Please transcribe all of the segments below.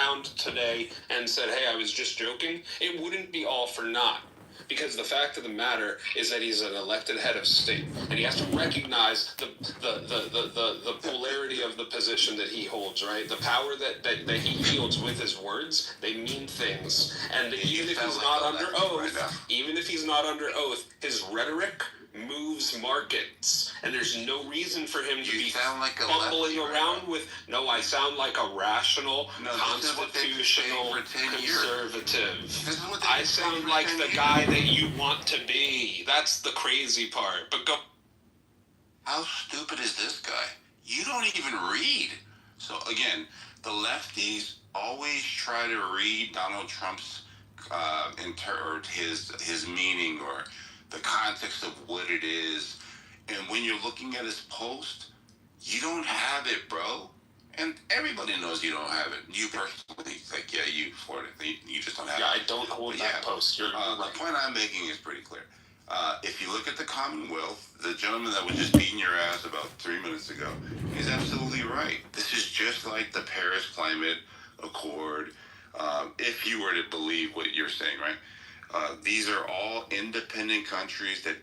around today and said, hey, I was just joking, it wouldn't be all for naught. Because the fact of the matter is that he's an elected head of state, and he has to recognize the polarity of the position that he holds, right? The power that he wields with his words, they mean things. And even if he's not under oath, his rhetoric moves markets, and there's no reason for him to be fumbling around with, no, I sound like a rational, constitutional conservative. I sound like the guy that you want to be. That's the crazy part. But go. How stupid is this guy? You don't even read. So again, the lefties always try to read Donald Trump's his meaning or the context of what it is. And when you're looking at his post, you don't have it, bro. And everybody knows you don't have it. You personally, like, yeah, you for it. You just don't have it. Yeah, I don't hold that post. The point I'm making is pretty clear. If you look at the Commonwealth, the gentleman that was just beating your ass about 3 minutes ago, he's absolutely right. This is just like the Paris Climate Accord, if you were to believe what you're saying, right? These are all independent countries that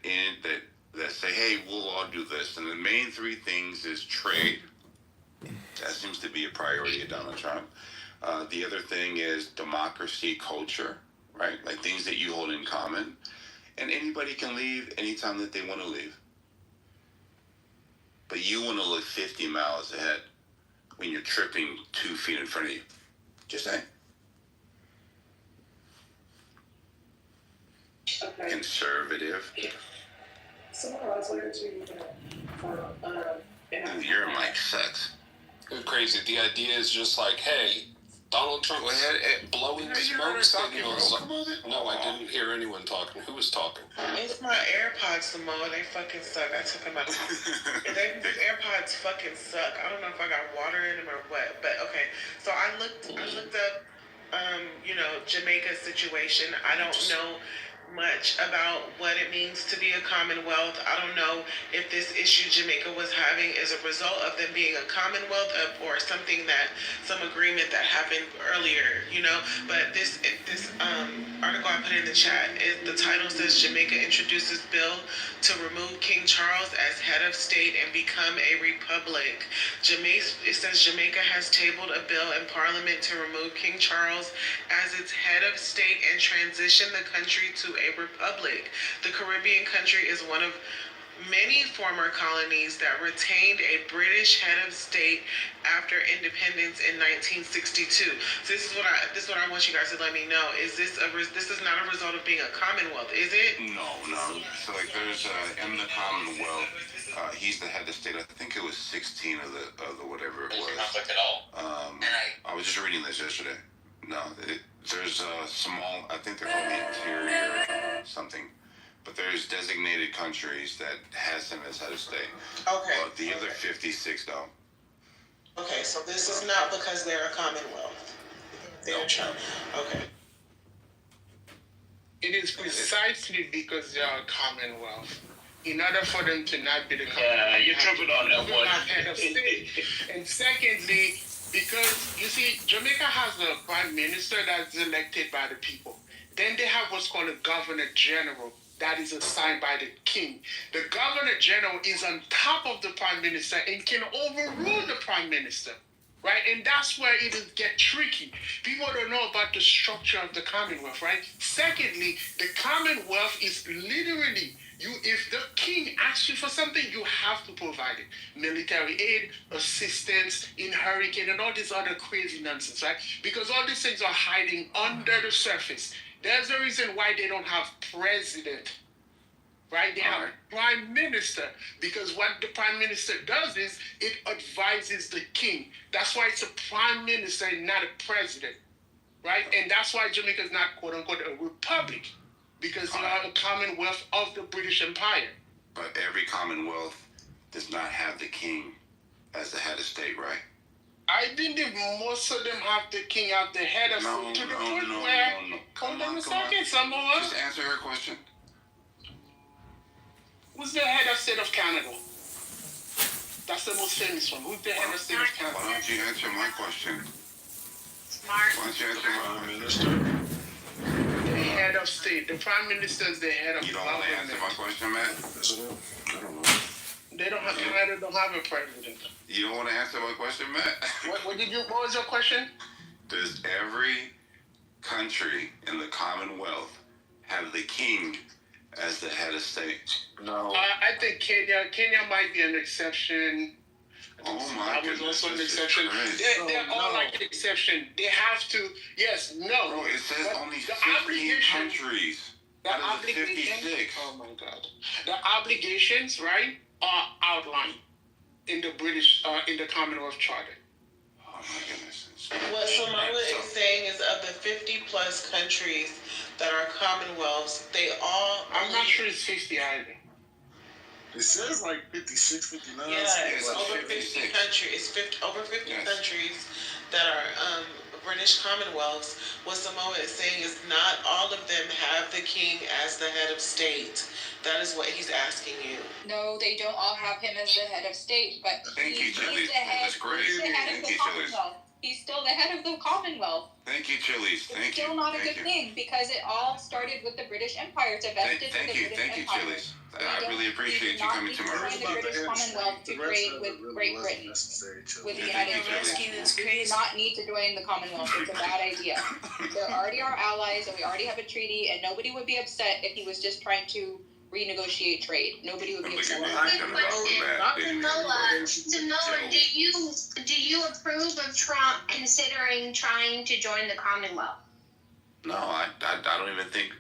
say, hey, we'll all do this. And the main three things is trade. That seems to be a priority of Donald Trump. The other thing is democracy, culture, right? Like things that you hold in common. And anybody can leave anytime that they want to leave. But you want to look 50 miles ahead when you're tripping 2 feet in front of you. Just saying. Okay. Conservative. Yeah. Your mic sucks. Crazy. The idea is just like, hey, Donald Trump blowing smoke signals. No, I didn't hear anyone talking. Who was talking? It's my AirPods, Samoa. They fucking suck. I took them out. These AirPods fucking suck. I don't know if I got water in them or what, but okay. So I looked up, Jamaica's situation. I don't know much about what it means to be a commonwealth. I don't know if this issue Jamaica was having is a result of them being a commonwealth or something some agreement that happened earlier, but this article I put in the chat, the title says Jamaica introduces bill to remove King Charles as head of state and become a republic. It says Jamaica has tabled a bill in Parliament to remove King Charles as its head of state and transition the country to a republic. The Caribbean country is one of many former colonies that retained a British head of state after independence in 1962. So this is what I want you guys to let me know. Is this is not a result of being a commonwealth, is it? No. So like there's in the Commonwealth, he's the head of state. I think it was 16 of the whatever it was. Conflict at all? I was just reading this yesterday. No, there's a small, I think they're called the interior something. But there's designated countries that has him as head of state. Okay. But the other 56 don't. Okay, so this is not because they're a commonwealth. Okay. It is precisely because they are a commonwealth. In order for them to not be the commonwealth. Yeah, you're tripping on that one. Head of state. And secondly, because, you see, Jamaica has a prime minister that's elected by the people. Then they have what's called a governor general that is assigned by the king. The governor general is on top of the prime minister and can overrule the prime minister, right? And that's where it will get tricky. People don't know about the structure of the Commonwealth, right? Secondly, the Commonwealth is literally, if the king asks you for something, you have to provide it. Military aid, assistance in hurricane, and all this other crazy nonsense, right? Because all these things are hiding under the surface. There's a reason why they don't have president, right? They have prime minister, because what the prime minister does is it advises the king. That's why it's a prime minister and not a president, right? And that's why Jamaica is not, quote unquote, a republic, because they are a commonwealth of the British Empire. But every commonwealth does not have the king as the head of state, right? I believe most of them have the king at the head of state to the point where. Hold on a second, Samoa. Just answer her question. Who's the head of state of Canada? That's the most famous one. Who's the head of state of Canada? Why don't you answer my question? Why don't you answer Prime Minister. The head of state. The prime minister is the head of You don't want to answer my question, Matt? President? I don't know. They don't have. Canada don't have a president. You don't want to answer my question, Matt? What was your question? Does every country in the Commonwealth have the king as the head of state? No. I think Kenya might be an exception. Oh my I was goodness, also an this is exception. crazy. They're all like an exception. They have to. Yes, no. Bro, it says But only the 15 obligation- countries The out of the obligations. 56. Oh my God. The obligations, right, are outlined in the in the Commonwealth Charter. Oh my goodness. What Samoa is saying is of the 50 plus countries that are commonwealths, they all. I'm not sure it's 50 either. It says like 56, 59. Yeah, it's like over 50 56. countries. It's over 50 Yes. countries that are British Commonwealths. What Samoa is saying is not all of them have the king as the head of state. That is what he's asking you. No, they don't all have him as the head of state, but Thank you, he's Chili's. the head. That's great. He's the head Thank of the you, Chili's. Commonwealth. He's still the head of the Commonwealth. Thank you, Chili's. It's Thank you. still not a Thank good you. thing because it all started with the British Empire. It's a vestige of Thank the you, British thank you, Empire. Chili's. I really appreciate you not coming to my need to room. join the British Commonwealth to trade with Great Britain, with the Yeah, United thank you, Kingdom. Chili's. We do not need to join the Commonwealth. It's a bad idea. They're already our allies, and we already have a treaty, and nobody would be upset if he was just trying to renegotiate trade. Nobody would be Look upset. at me. about I'm that. gonna go back. Samoa, do you approve of Trump considering trying to join the Commonwealth? No, I don't even think.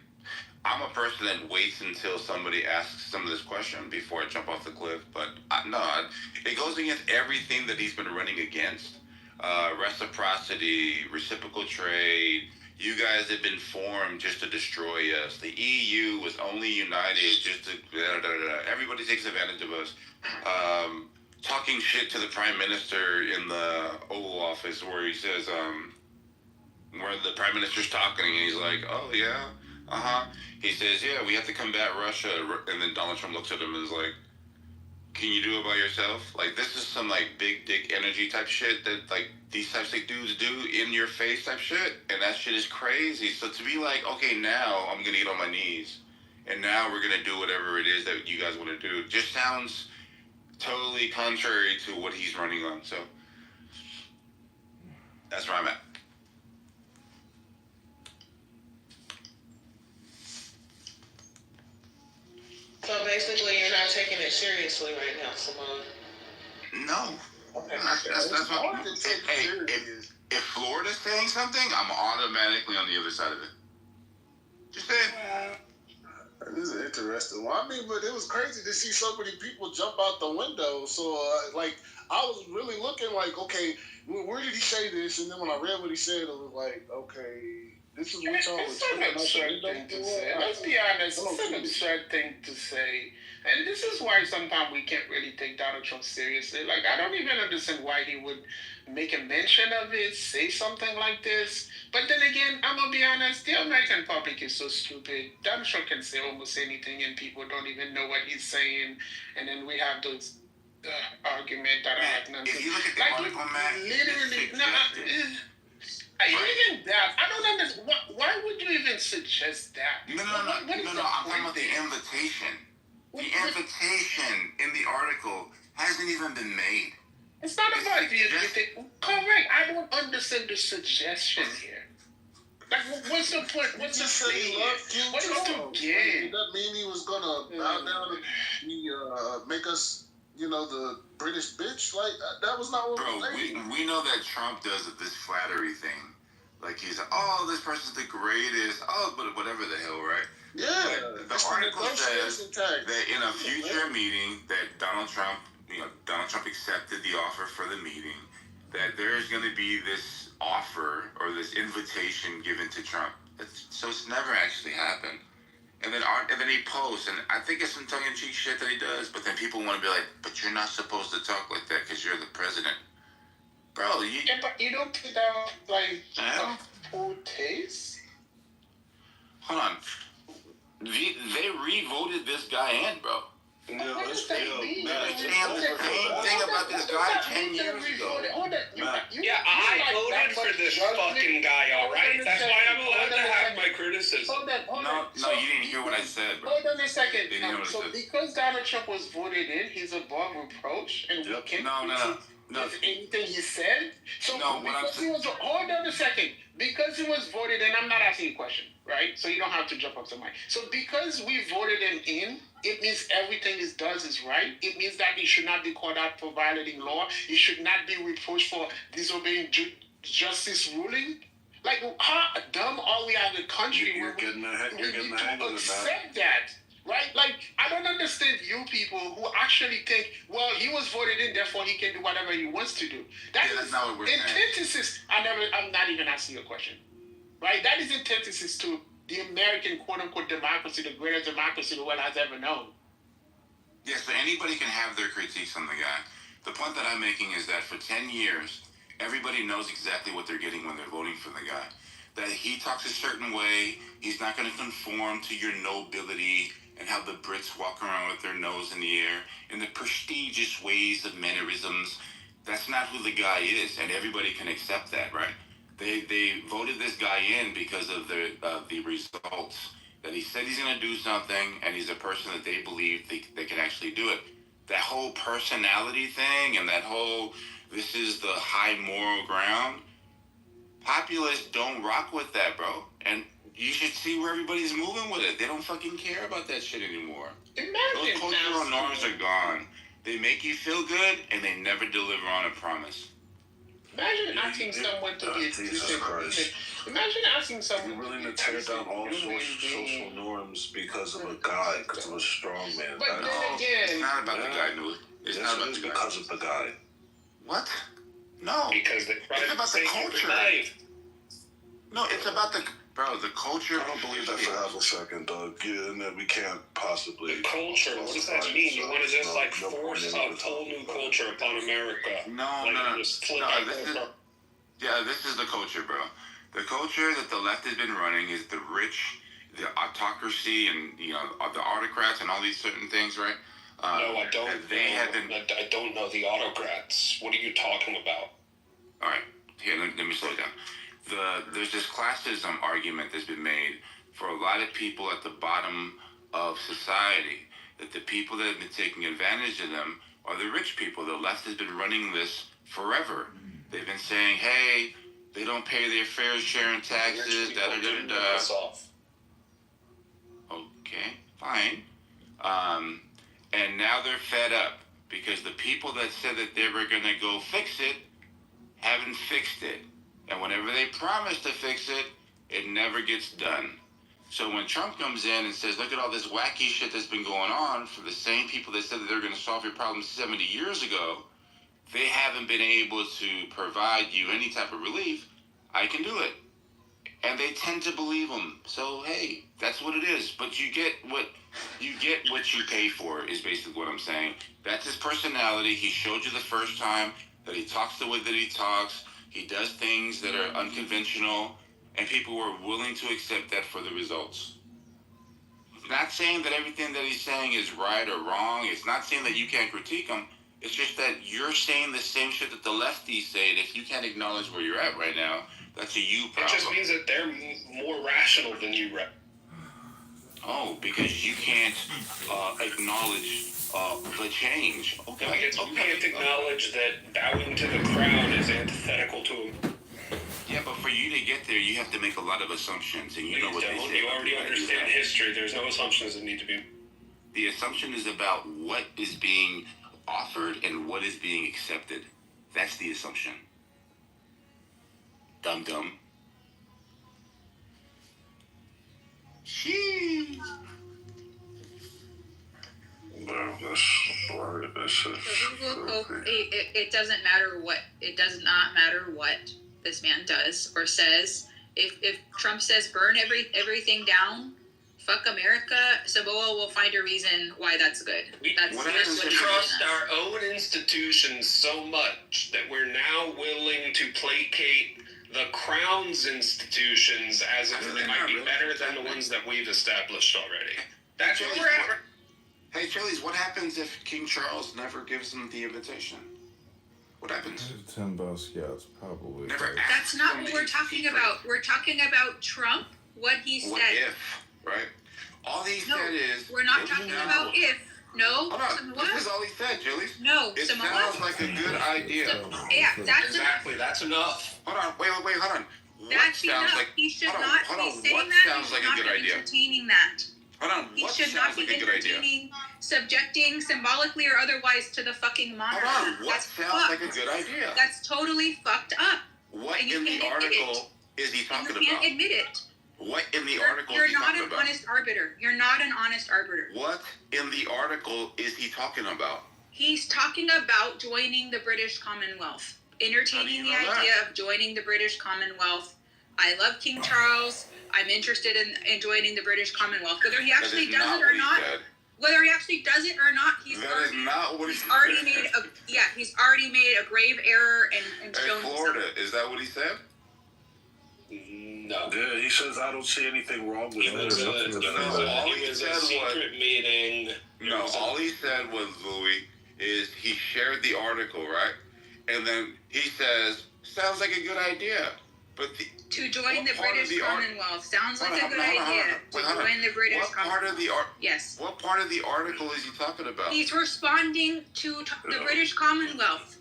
I'm a person that waits until somebody asks some of this question before I jump off the cliff. But it goes against everything that he's been running against. Reciprocity, reciprocal trade. You guys have been formed just to destroy us. The EU was only united just to... Everybody takes advantage of us. Talking shit to the Prime Minister in the Oval Office where he says... where the Prime Minister's talking and he's like, oh yeah, he says, yeah, we have to combat Russia, and then Donald Trump looks at him and is like, can you do it by yourself? Like, this is some like big dick energy type shit that like these types of dudes do in your face type shit, and that shit is crazy. So to be like, okay, now I'm gonna get on my knees and now we're gonna do whatever it is that you guys want to do, just sounds totally contrary to what he's running on. So that's where I'm at. So basically, you're not taking it seriously right now, Samoa. No. Okay. That's what. If Florida's saying something, I'm automatically on the other side of it. Just saying. This is interesting. Well, I mean, but it was crazy to see so many people jump out the window. So, I was really looking like, okay, where did he say this? And then when I read what he said, it was like, okay, this is what y'all were It's an talking about. absurd thing to say. Let's be honest, it's an absurd thing to say. And this is why sometimes we can't really take Donald Trump seriously. Like, I don't even understand why he would make a mention of it, say something like this. But then again, I'm going to be honest, the American public is so stupid. Donald Trump can say almost anything and people don't even know what he's saying. And then we have those arguments that are nonsense. If you look at the article, Matt, literally, even that, I don't understand. Why would you even suggest that? No. I'm talking about the invitation. The invitation in the article hasn't even been made. It's not about the invitation. Correct. I don't understand the suggestion here. Like, what's the point? What's the thing? What is the gain? Did that mean he was gonna bow down and make us, the British bitch? Like that was not what Bro, we know that Trump does this flattery thing. Like he's like, oh, this person's the greatest. Oh, but whatever the hell, right? Yeah. The article says that in a future meeting that Donald Trump accepted the offer for the meeting, that there's going to be this offer or this invitation given to Trump. So it's never actually happened. And then he posts, and I think it's some tongue-in-cheek shit that he does, but then people want to be like, but you're not supposed to talk like that because you're the president. Bro, but you don't put out, like, a poor taste? Hold on. They re-voted this guy in, bro. saying the same thing about this guy 10 years ago. Yeah, I voted for this fucking guy, alright? That's why I'm allowed to have my criticism. No, you didn't hear what I said, bro. Hold on a second. Didn't hear what I So said. because Donald Trump was voted in, he's above reproach, and we can't No. anything he said. So No, what I'm because he was hold on a second. Because he was voted in, I'm not asking a question, right? So you don't have to jump up to mine. So because we voted him in, it means everything he does is right. It means that he should not be called out for violating law. He should not be reproached for disobeying justice ruling. Like, how dumb are we as a country? You're getting the hang of it, accept that, right? Like, I don't understand you people who actually think, well, he was voted in, therefore he can do whatever he wants to do. That's not what we're saying. Antithesis. I'm not even asking you a question, right? That is antithesis to the American quote-unquote democracy, the greatest democracy the world has ever known. Yeah, so anybody can have their critiques on the guy. The point that I'm making is that for 10 years, everybody knows exactly what they're getting when they're voting for the guy. That he talks a certain way, he's not going to conform to your nobility and how the Brits walk around with their nose in the air and the prestigious ways of mannerisms. That's not who the guy is, and everybody can accept that, right? They voted this guy in because of the results. That he said he's going to do something, and he's a person that they believe they can actually do it. That whole personality thing and that whole this is the high moral ground, populists don't rock with that, bro. And you should see where everybody's moving with it. They don't fucking care about that shit anymore. Those cultural norms are gone. They make you feel good, and they never deliver on a promise. Imagine asking someone to be Imagine asking someone. You're willing to tear down all social norms because of a guy, because of a strong man. But then again, it's not about the guy, dude. It's not about the guy. Because of the guy. What? No. Because they tried it's about the culture. No, it's about the culture. I don't believe that for half a second, Doug. Yeah, and that we can't possibly. The culture. What does that mean? You want to just force a whole new culture upon America? No. This is the culture, bro. The culture that the left has been running is the rich, the autocracy, and the autocrats and all these certain things, right? No, I don't. I don't know the autocrats. What are you talking about? All right, here, let me slow down. There's this classism argument that's been made for a lot of people at the bottom of society, that the people that have been taking advantage of them are the rich people. The left has been running this forever. They've been saying, hey, they don't pay their fair share in taxes, da-da-da-da-da. Okay, fine. And now they're fed up because the people that said that they were going to go fix it haven't fixed it. And whenever they promise to fix it, it never gets done. So when Trump comes in and says, look at all this wacky shit that's been going on from the same people that said that they're going to solve your problems 70 years ago, they haven't been able to provide you any type of relief. I can do it. And they tend to believe him. So, hey, that's what it is. But you get what you pay for is basically what I'm saying. That's his personality. He showed you the first time that he talks the way that he talks. He does things that are unconventional, and people were willing to accept that for the results. It's not saying that everything that he's saying is right or wrong. It's not saying that you can't critique him. It's just that you're saying the same shit that the lefties say, and if you can't acknowledge where you're at right now, that's a you problem. It just means that they're more rational than you, right? Oh, because you can't acknowledge the change. Okay. You can't acknowledge that bowing to the crowd is antithetical to him. Yeah, but for you to get there, you have to make a lot of assumptions, and you know what they say. You already understand history. There's no assumptions that need to be. The assumption is about what is being offered and what is being accepted. That's the assumption. Dum-dum. Sheesh. It doesn't matter what. It does not matter what this man does or says. If Trump says burn everything down, fuck America, Samoa will find a reason why that's good. We trust our own institutions so much that we're now willing to placate the Crown's institutions as if they might be better than the ones that we've established already. That's where we're at. Hey, Chili's, what happens if King Charles never gives them the invitation? What happens? 10 Boy Scouts probably. Never That's asks not them what the we're talking secret. about. We're talking about Trump, what he said. What if, right? All he said is... We're not talking about if. No. Hold on. Samoa? This is all he said, Chili's. No. It Samoa? sounds like a good idea. Yeah, that's Exactly. That's enough. Hold on. Wait, hold on. What That's sounds enough. like... He should hold on, not hold be on. saying What that. sounds He like should a not good be idea? entertaining that. Hold on. He What should not sounds be like a good idea? entertaining, subjecting symbolically or otherwise to the fucking monarchy. Hold on. What That's sounds fucked. like a good idea? That's totally fucked up. What And you in the can't admit article is he And talking you can't about? admit it. What in the article You're is he not talking an about? honest arbiter. You're not an honest arbiter. What in the article is he talking about? He's talking about joining the British Commonwealth, entertaining the How do you know idea of joining the British Commonwealth. I love King Charles. I'm interested in joining the British Commonwealth. Whether he actually That is does not it or what he not, said. whether he actually does it or not, he's That is not what he said. already made a grave error and Hey, shown Florida, himself. is that what he said? No. Yeah, he says, I don't see anything wrong with He was it. a secret meeting. No, all he said was, Louis, is he shared the article, right? And then he says, sounds like a good idea. But To join what the part of British the art- Commonwealth sounds like Hold a on, good hold on, hold on. idea. Wait, To hold on. join the British What part Commonwealth. of the art? Yes. What part of the article is he talking about? He's responding to the British Commonwealth.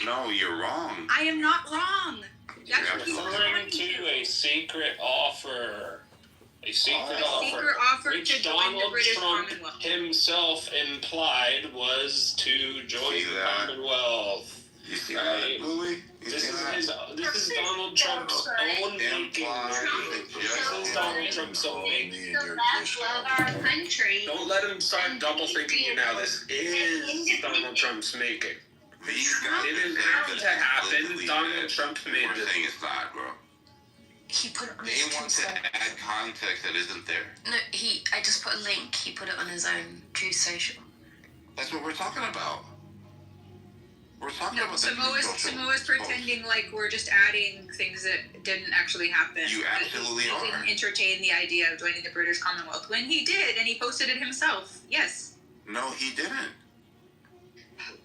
No, you're wrong. I am not wrong. That's You're what he's Referring responding to a secret offer. A secret Oh. offer. Secret offer which to join the Donald British Trump Commonwealth. himself implied was to join See the that? Commonwealth. You see Right. that, Louis? You This see is that? this is Donald Trump's own making. Implied This is Donald Trump's own making. The best love our country. Don't let him start double thinking you now. This is Donald Trump's making. These guys It didn't are have to happen. completely Donald dead. Trump made We're this. saying it's not, bro. He put it on They his want to Twitter. add context that isn't there. No, I just put a link. He put it on his own Truth Social. That's what we're talking about. We're talking No, about Samoa's pretending like we're just adding things that didn't actually happen. You That absolutely he are. didn't entertain the idea of joining the British Commonwealth when he did, and he posted it himself. Yes. No, he didn't.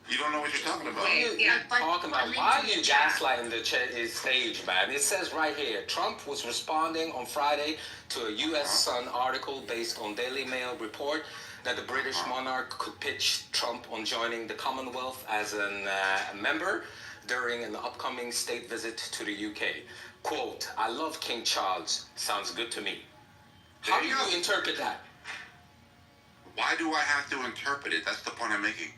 You don't know what you're talking about. Yeah. Talking about why are you gaslighting the stage, man? It says right here, Trump was responding on Friday to a U.S. Sun article based on Daily Mail report that the British monarch could pitch Trump on joining the Commonwealth as a member during an upcoming state visit to the UK. Quote, I love King Charles. Sounds good to me. How do you interpret that? Why do I have to interpret it? That's the point I'm making.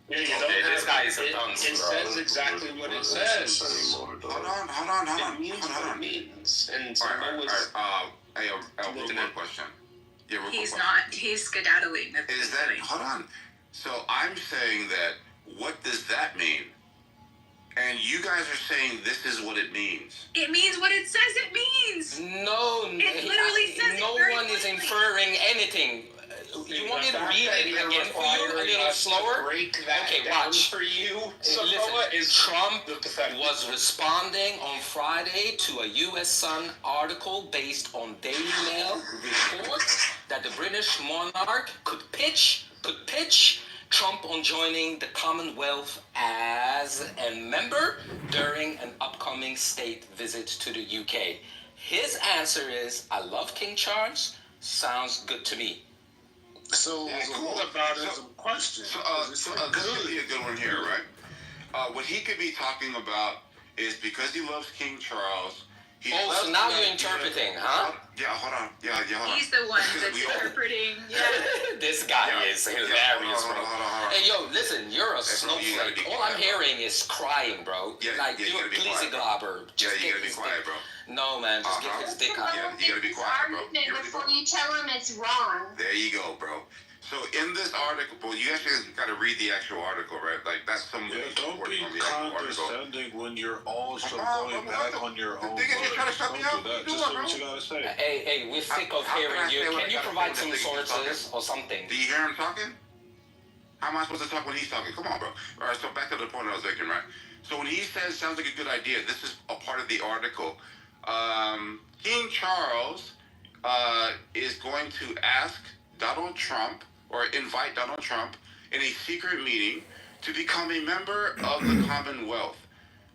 Yeah, you Okay, don't this have guy it. is a dunce, It bro. says exactly what it says. Hold on. It means what it means. And All right. Samoa's Hey, real looking quick at- question. Yeah, real He's quick not. He's skedaddling. That's question. Is what that, he's doing. hold on. So I'm saying that, what does that mean? And you guys are saying this is what it means. It means what it says it means. No, It literally says no it very one is clearly. inferring anything. You want me to read it again for you a little slower? Break that Okay, down watch. for you. Listen, Samoa is Trump pathetic. was responding on Friday to a U.S. Sun article based on Daily Mail report that the British monarch could pitch Trump on joining the Commonwealth as a member during an upcoming state visit to the UK. His answer is, I love King Charles. Sounds good to me. So, Yeah, cool. what about So- as a question? This could be a good one here, right? What he could be talking about is because he loves King Charles. He Oh, loves so now the you're idea- interpreting, huh? Yeah, hold on. Yeah, hold on. He's the one Because that's we all- interpreting. Yeah. This guy Yeah, is yeah, hilarious, hold on, bro. hold on. Hey, yo, listen, you're a That's what you gotta snowflake. be All quiet, I'm bro. hearing is crying, bro. Yeah, Like, yeah, you you're gotta be please quiet, bro. globber. Yeah, Just you get gotta be his quiet, dick. bro. No, man, just Uh-huh. get his dick out. Yeah, you gotta be quiet, bro. You gotta be Before quiet. you tell him it's wrong. There you go, bro. So in this article, well, you actually got to read the actual article, right? Like that's some Yeah, don't report be from the actual article. condescending when you're also Come on, going bro, back what on your own Nigga, you trying to shut words. me Don't up? do that. What you Just say doing, what you bro? gotta say. Hey, we're sick of How can hearing I you. say what Can I you gotta provide say some when the nigga's sources or something? Do you hear him talking? How am I supposed to talk when he's talking? Come on, bro. All right, so back to the point I was making, right? So when he says sounds like a good idea, this is a part of the article. King Charles is going to ask Donald Trump or invite Donald Trump in a secret meeting to become a member of the Commonwealth.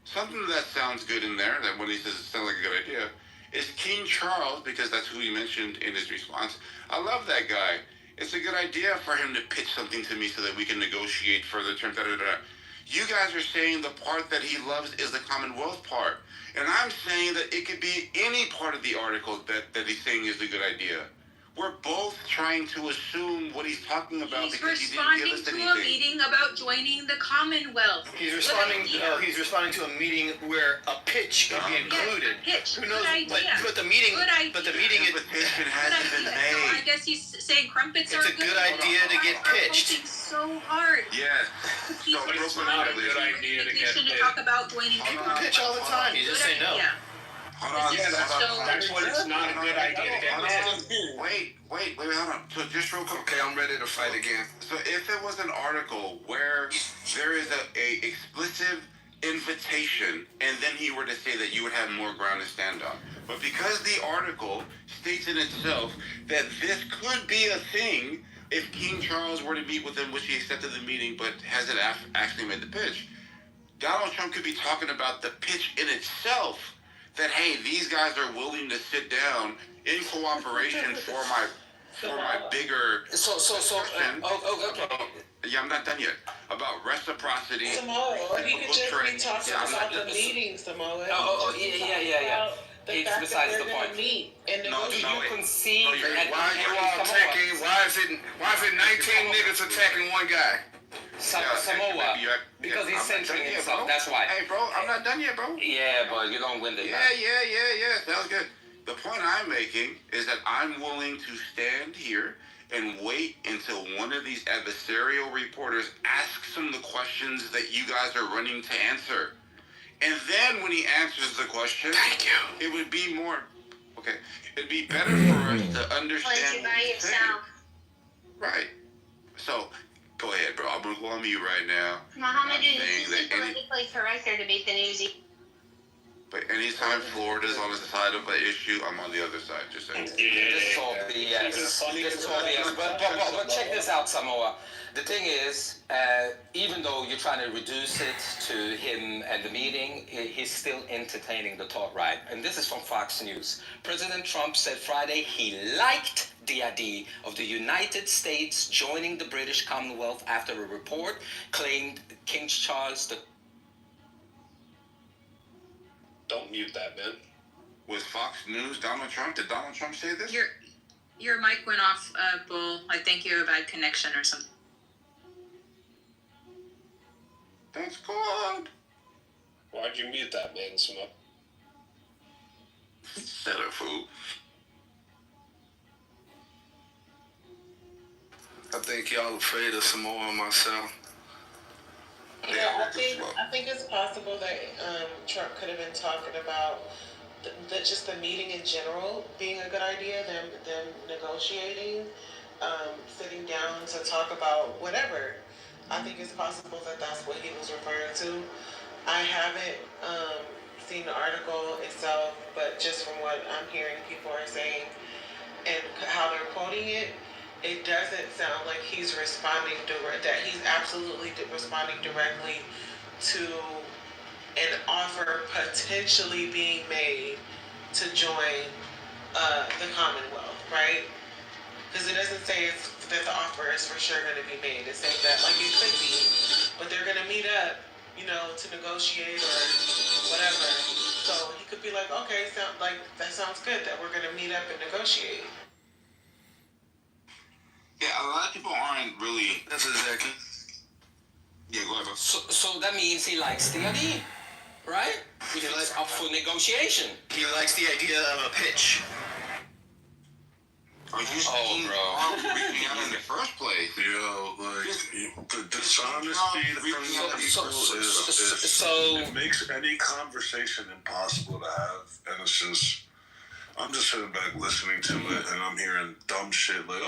Something that sounds good in there, that when he says it sounds like a good idea, is King Charles, because that's who he mentioned in his response. I love that guy. It's a good idea for him to pitch something to me so that we can negotiate further terms. You guys are saying the part that he loves is the Commonwealth part. And I'm saying that it could be any part of the article that he's saying is a good idea. We're both trying to assume what he's talking about because he didn't give us anything. He's responding to a meeting about joining the Commonwealth. He's responding to a meeting where a pitch could be included. Pitch. Who knows? Good idea. But the meeting, invitation hasn't been made. So I guess he's saying crumpets are a good idea to get pitched. Working so hard. Yes. He's So responding not a good idea to get pitched. Talk about joining. People pitch all the time. You just say no. Hold on. That's what it's not a good idea to get pitched. Wait, hold on. So just real quick. Okay, I'm ready to fight again. So if it was an article where there is a explicit invitation, and then he were to say that you would have more ground to stand on. But because the article states in itself that this could be a thing if King Charles were to meet with him, which he accepted the meeting, but hasn't actually made the pitch, Donald Trump could be talking about the pitch in itself, that, hey, these guys are willing to sit down in cooperation for my bigger question. Yeah, I'm not done yet. About reciprocity. Samoa, or he could just be talking about the meeting, Samoa. Yeah. The fact that they're going to meet and negotiate. Do you concede? Why is it 19 niggas attacking one guy? Samoa, because he's centering himself, that's why. Hey, bro, I'm not done yet, bro. Yeah, but you're long-winded. Yeah. Sounds good. The point I'm making is that I'm willing to stand here and wait until one of these adversarial reporters asks him the questions that you guys are running to answer. And then when he answers the question, thank you. It would be more, okay, it'd be better for us to understand by yourself. Right. So, go ahead, bro. I'm going to go on mute right now. Muhammad is politically correcter to beat the newsie. But anytime Florida's on the side of an issue, I'm on the other side. Just saying. This is all BS. But check this out, Samoa. The thing is, even though you're trying to reduce it to him and the meeting, he's still entertaining the thought, right? And this is from Fox News. President Trump said Friday he liked the idea of the United States joining the British Commonwealth after a report claimed King Charles the... Don't mute that, man. Was Fox News Donald Trump? Did Donald Trump say this? Your mic went off, Bull. I think you have a bad connection or something. That's good. Why'd you mute that, man, Samoa? Better fool. I think y'all afraid of Samoa and myself. Yeah, I think it's possible that Trump could have been talking about just the meeting in general being a good idea, them negotiating, sitting down to talk about whatever. I think it's possible that that's what he was referring to. I haven't seen the article itself, but just from what I'm hearing people are saying and how they're quoting it, it doesn't sound like he's responding that he's absolutely responding directly to an offer potentially being made to join the Commonwealth, right? Because it doesn't say that the offer is for sure going to be made. It says that like it could be, but they're going to meet up, to negotiate or whatever. So he could be like, okay, that sounds good that we're going to meet up and negotiate. Yeah, a lot of people aren't really. That's exactly. Yeah, go ahead, bro. So that means he likes the idea, right? He's up for negotiation. He likes the idea of a pitch. Are you reaching out in the first place? Yo, the dishonesty from people it makes any conversation impossible to have, and it's just. I'm just sitting back listening to it, and I'm hearing dumb shit like,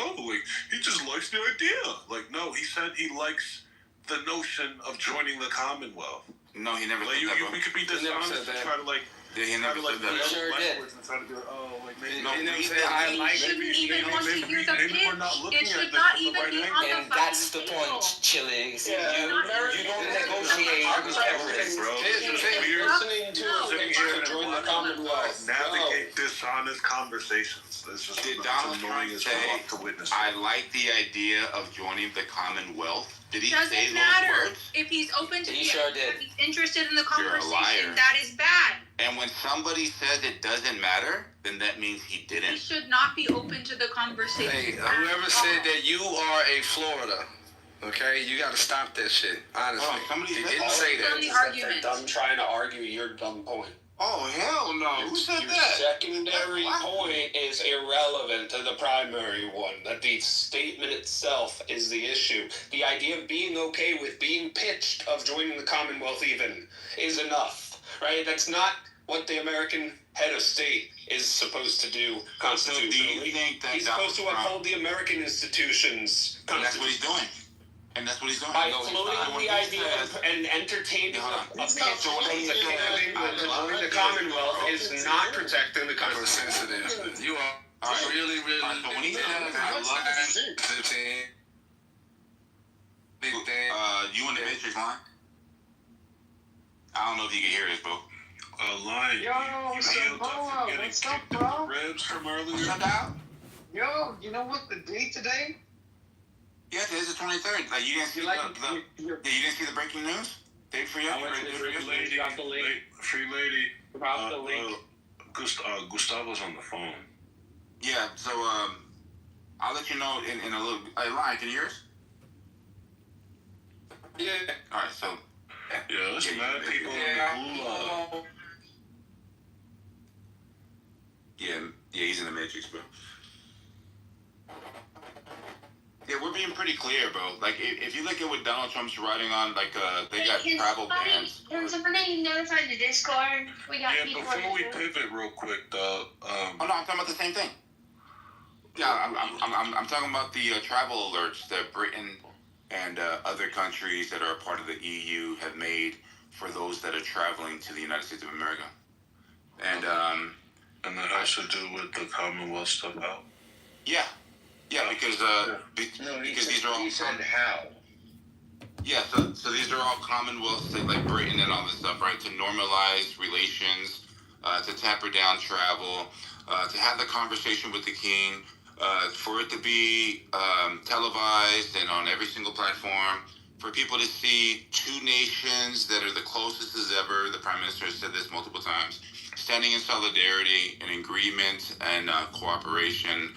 he just likes the idea. Like, no, he said he likes the notion of joining the Commonwealth. No, he never said that, bro. We could be dishonest and try to, He never said that. He sure did. He shouldn't even want to hear the pitch. It should not even be on the And that's the point, Chili. You don't negotiate with terrorists, bro. You're listening to a pitch to join the Commonwealth. Navigate dishonest conversations. That's just Did Donald Trump say, to witness. I like the idea of joining the Commonwealth? Did he say doesn't those matter. words? If he's open to He sure did. if he's interested in the You're a conversation, liar. that is bad. And when somebody says it doesn't matter, then that means he He didn't. should not be open to the conversation. Hey, whoever said that you are a Florida, okay, you got to stop that shit. Honestly, somebody he said didn't that. say On that. the argument. I'm trying to argue your dumb point. Oh, hell no. Who said Your that? secondary point is irrelevant to the primary one. That the statement itself is the issue. The idea of being okay with being pitched of joining the Commonwealth even is enough, right? That's not what the American head of state is supposed to do constitutionally. So do you think that he's supposed to uphold the American institutions And that's what he's constitutionally. doing. And that's what he's doing. By No, he's floating not. the idea and entertaining a pitch of joining the Commonwealth is not protecting the Constitution. Sensitive. You are really, really. So when he says, I love you in the Matrix line? I don't know if you can hear this, bro. Line. Yo, Samoa, what's up, bro? Ribs from earlier. Shut down? Yo, you know what the date today? Yeah, today's the 23rd. Like, you didn't see you didn't see the breaking news? Date for you? Free lady. Gustavo's on the phone. Yeah, so I'll let you know in a little. Line, can you hear us? Yeah. All right, so. Yeah, there's mad people in the gulag. Yeah, he's in the Matrix, bro. Yeah, we're being pretty clear, bro. Like, if you look at what Donald Trump's writing on, like, they got travel bans. Can somebody notify the Discord? We got people. Before we pivot real quick, though. Oh no, I'm talking about the same thing. Yeah, I'm talking about the travel alerts that Britain and other countries that are a part of the EU have made for those that are traveling to the United States of America. And that has to do with the Commonwealth stuff out? Yeah, because these are all... He said how. Yeah, so these are all Commonwealth states like Britain and all this stuff, right? To normalize relations, to tamper down travel, to have the conversation with the king, for it to be televised and on every single platform, for people to see two nations that are the closest as ever. The Prime Minister has said this multiple times, standing in solidarity and agreement and cooperation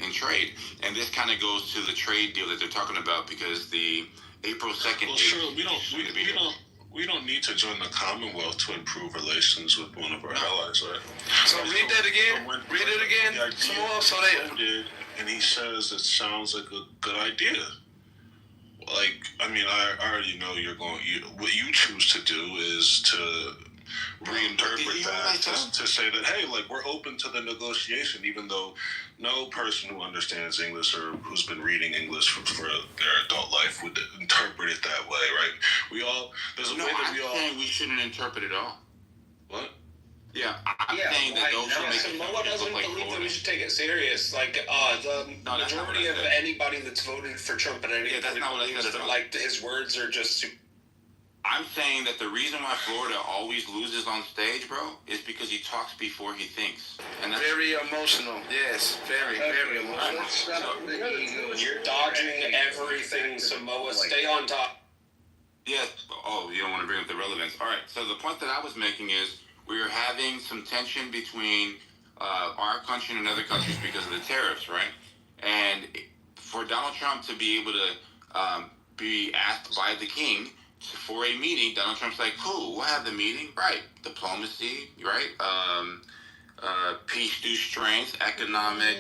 in trade. And this kind of goes to the trade deal that they're talking about, because the April 2nd... Well, sure, we don't need to join the Commonwealth to improve relations with one of our allies, right? So read that again. Read it again. So they... And he says it sounds like a good idea. Like, I mean, I already know what you choose to do is to reinterpret that to say that, hey, like, we're open to the negotiation, even though no person who understands English or who's been reading English for their adult life would interpret it that way, right? There's a way that we all... I'm saying we shouldn't interpret it all. What? Yeah, I'm saying that those should make it Samoa doesn't believe that we should take it serious. Like, the majority of anybody that's voted for Trump at any that's not what I said at all. Like, his words are just... I'm saying that the reason why Florida always loses on stage, bro, is because he talks before he thinks. And that's very emotional. Yes, very emotional. You're dodging everything, Samoa. Stay on top. Yeah. Oh, you don't want to bring up the relevance. All right. So the point that I was making is we are having some tension between our country and other countries because of the tariffs, right? And for Donald Trump to be able to be asked by the king for a meeting, Donald Trump's like, cool, we'll have the meeting, right? Diplomacy, right? Peace through strength, economic,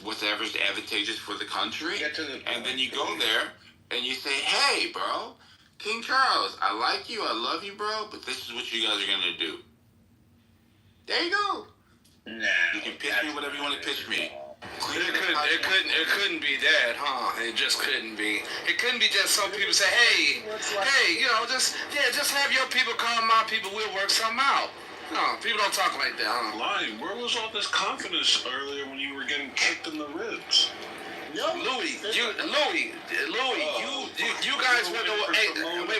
whatever's advantageous for the country. And then you go there and you say, hey, bro, King Charles, I like you, I love you, bro, but this is what you guys are going to do. There you go. Nah. You can pitch me whatever you want to pitch me. It couldn't be that, huh? It just couldn't be. It couldn't be just some people say, hey, you know, just have your people call my people. We'll work something out. No, people don't talk like that, huh? Lying. Where was all this confidence earlier when you were getting kicked in the ribs? Louis, you guys went to wait, no. Louis.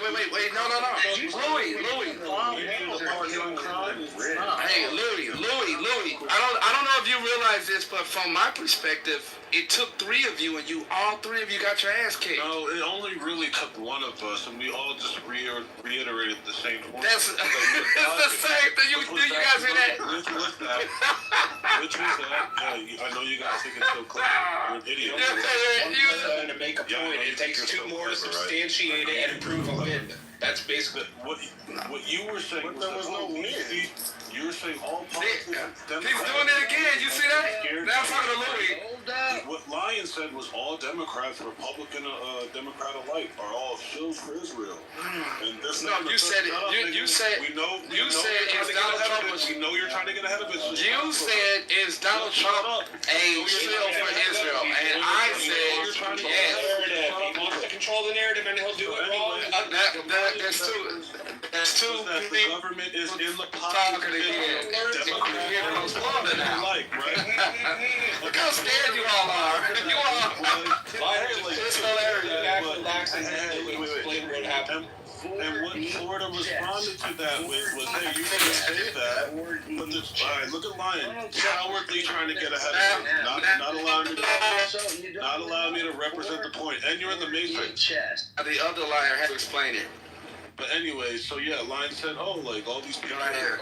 Hey, Louis. I don't know if you realize this, but from my perspective, it took 3 of you, and all 3 of you got your ass kicked. No, it only really took 1 of us, and we all just reiterated the same point. That's it's the same thing. You guys hear that? Which was that? Yeah, I know you guys think it's so clever. You're an idiot. To make a point, it takes 2 more to substantiate it and prove a win. That's basically what you were saying. But there was no win. You were saying all politics. He's doing it again. You see that? Now I'm talking to Louis. What Lion said was all Democrats, Republican, Democrat alike, are all shills for Israel. And this no, you said it. You said. We know. You said is Donald Trump was. We know you're trying to get ahead of it. You said is Donald Trump a shill for Israel, and I said yes. He wants to control the narrative, and he'll do it wrong. There's two. The government is in the talking again. Look how scared you all are. You all. It's hilarious. Explain what happened. And what Florida responded to that with was, hey, you can say that, but alright, look at Lion, cowardly trying to get ahead of it, not allowing me to represent the point, and you're in the matrix. The other liar had to explain it. But anyway, so yeah, Lion said, oh, like all these people,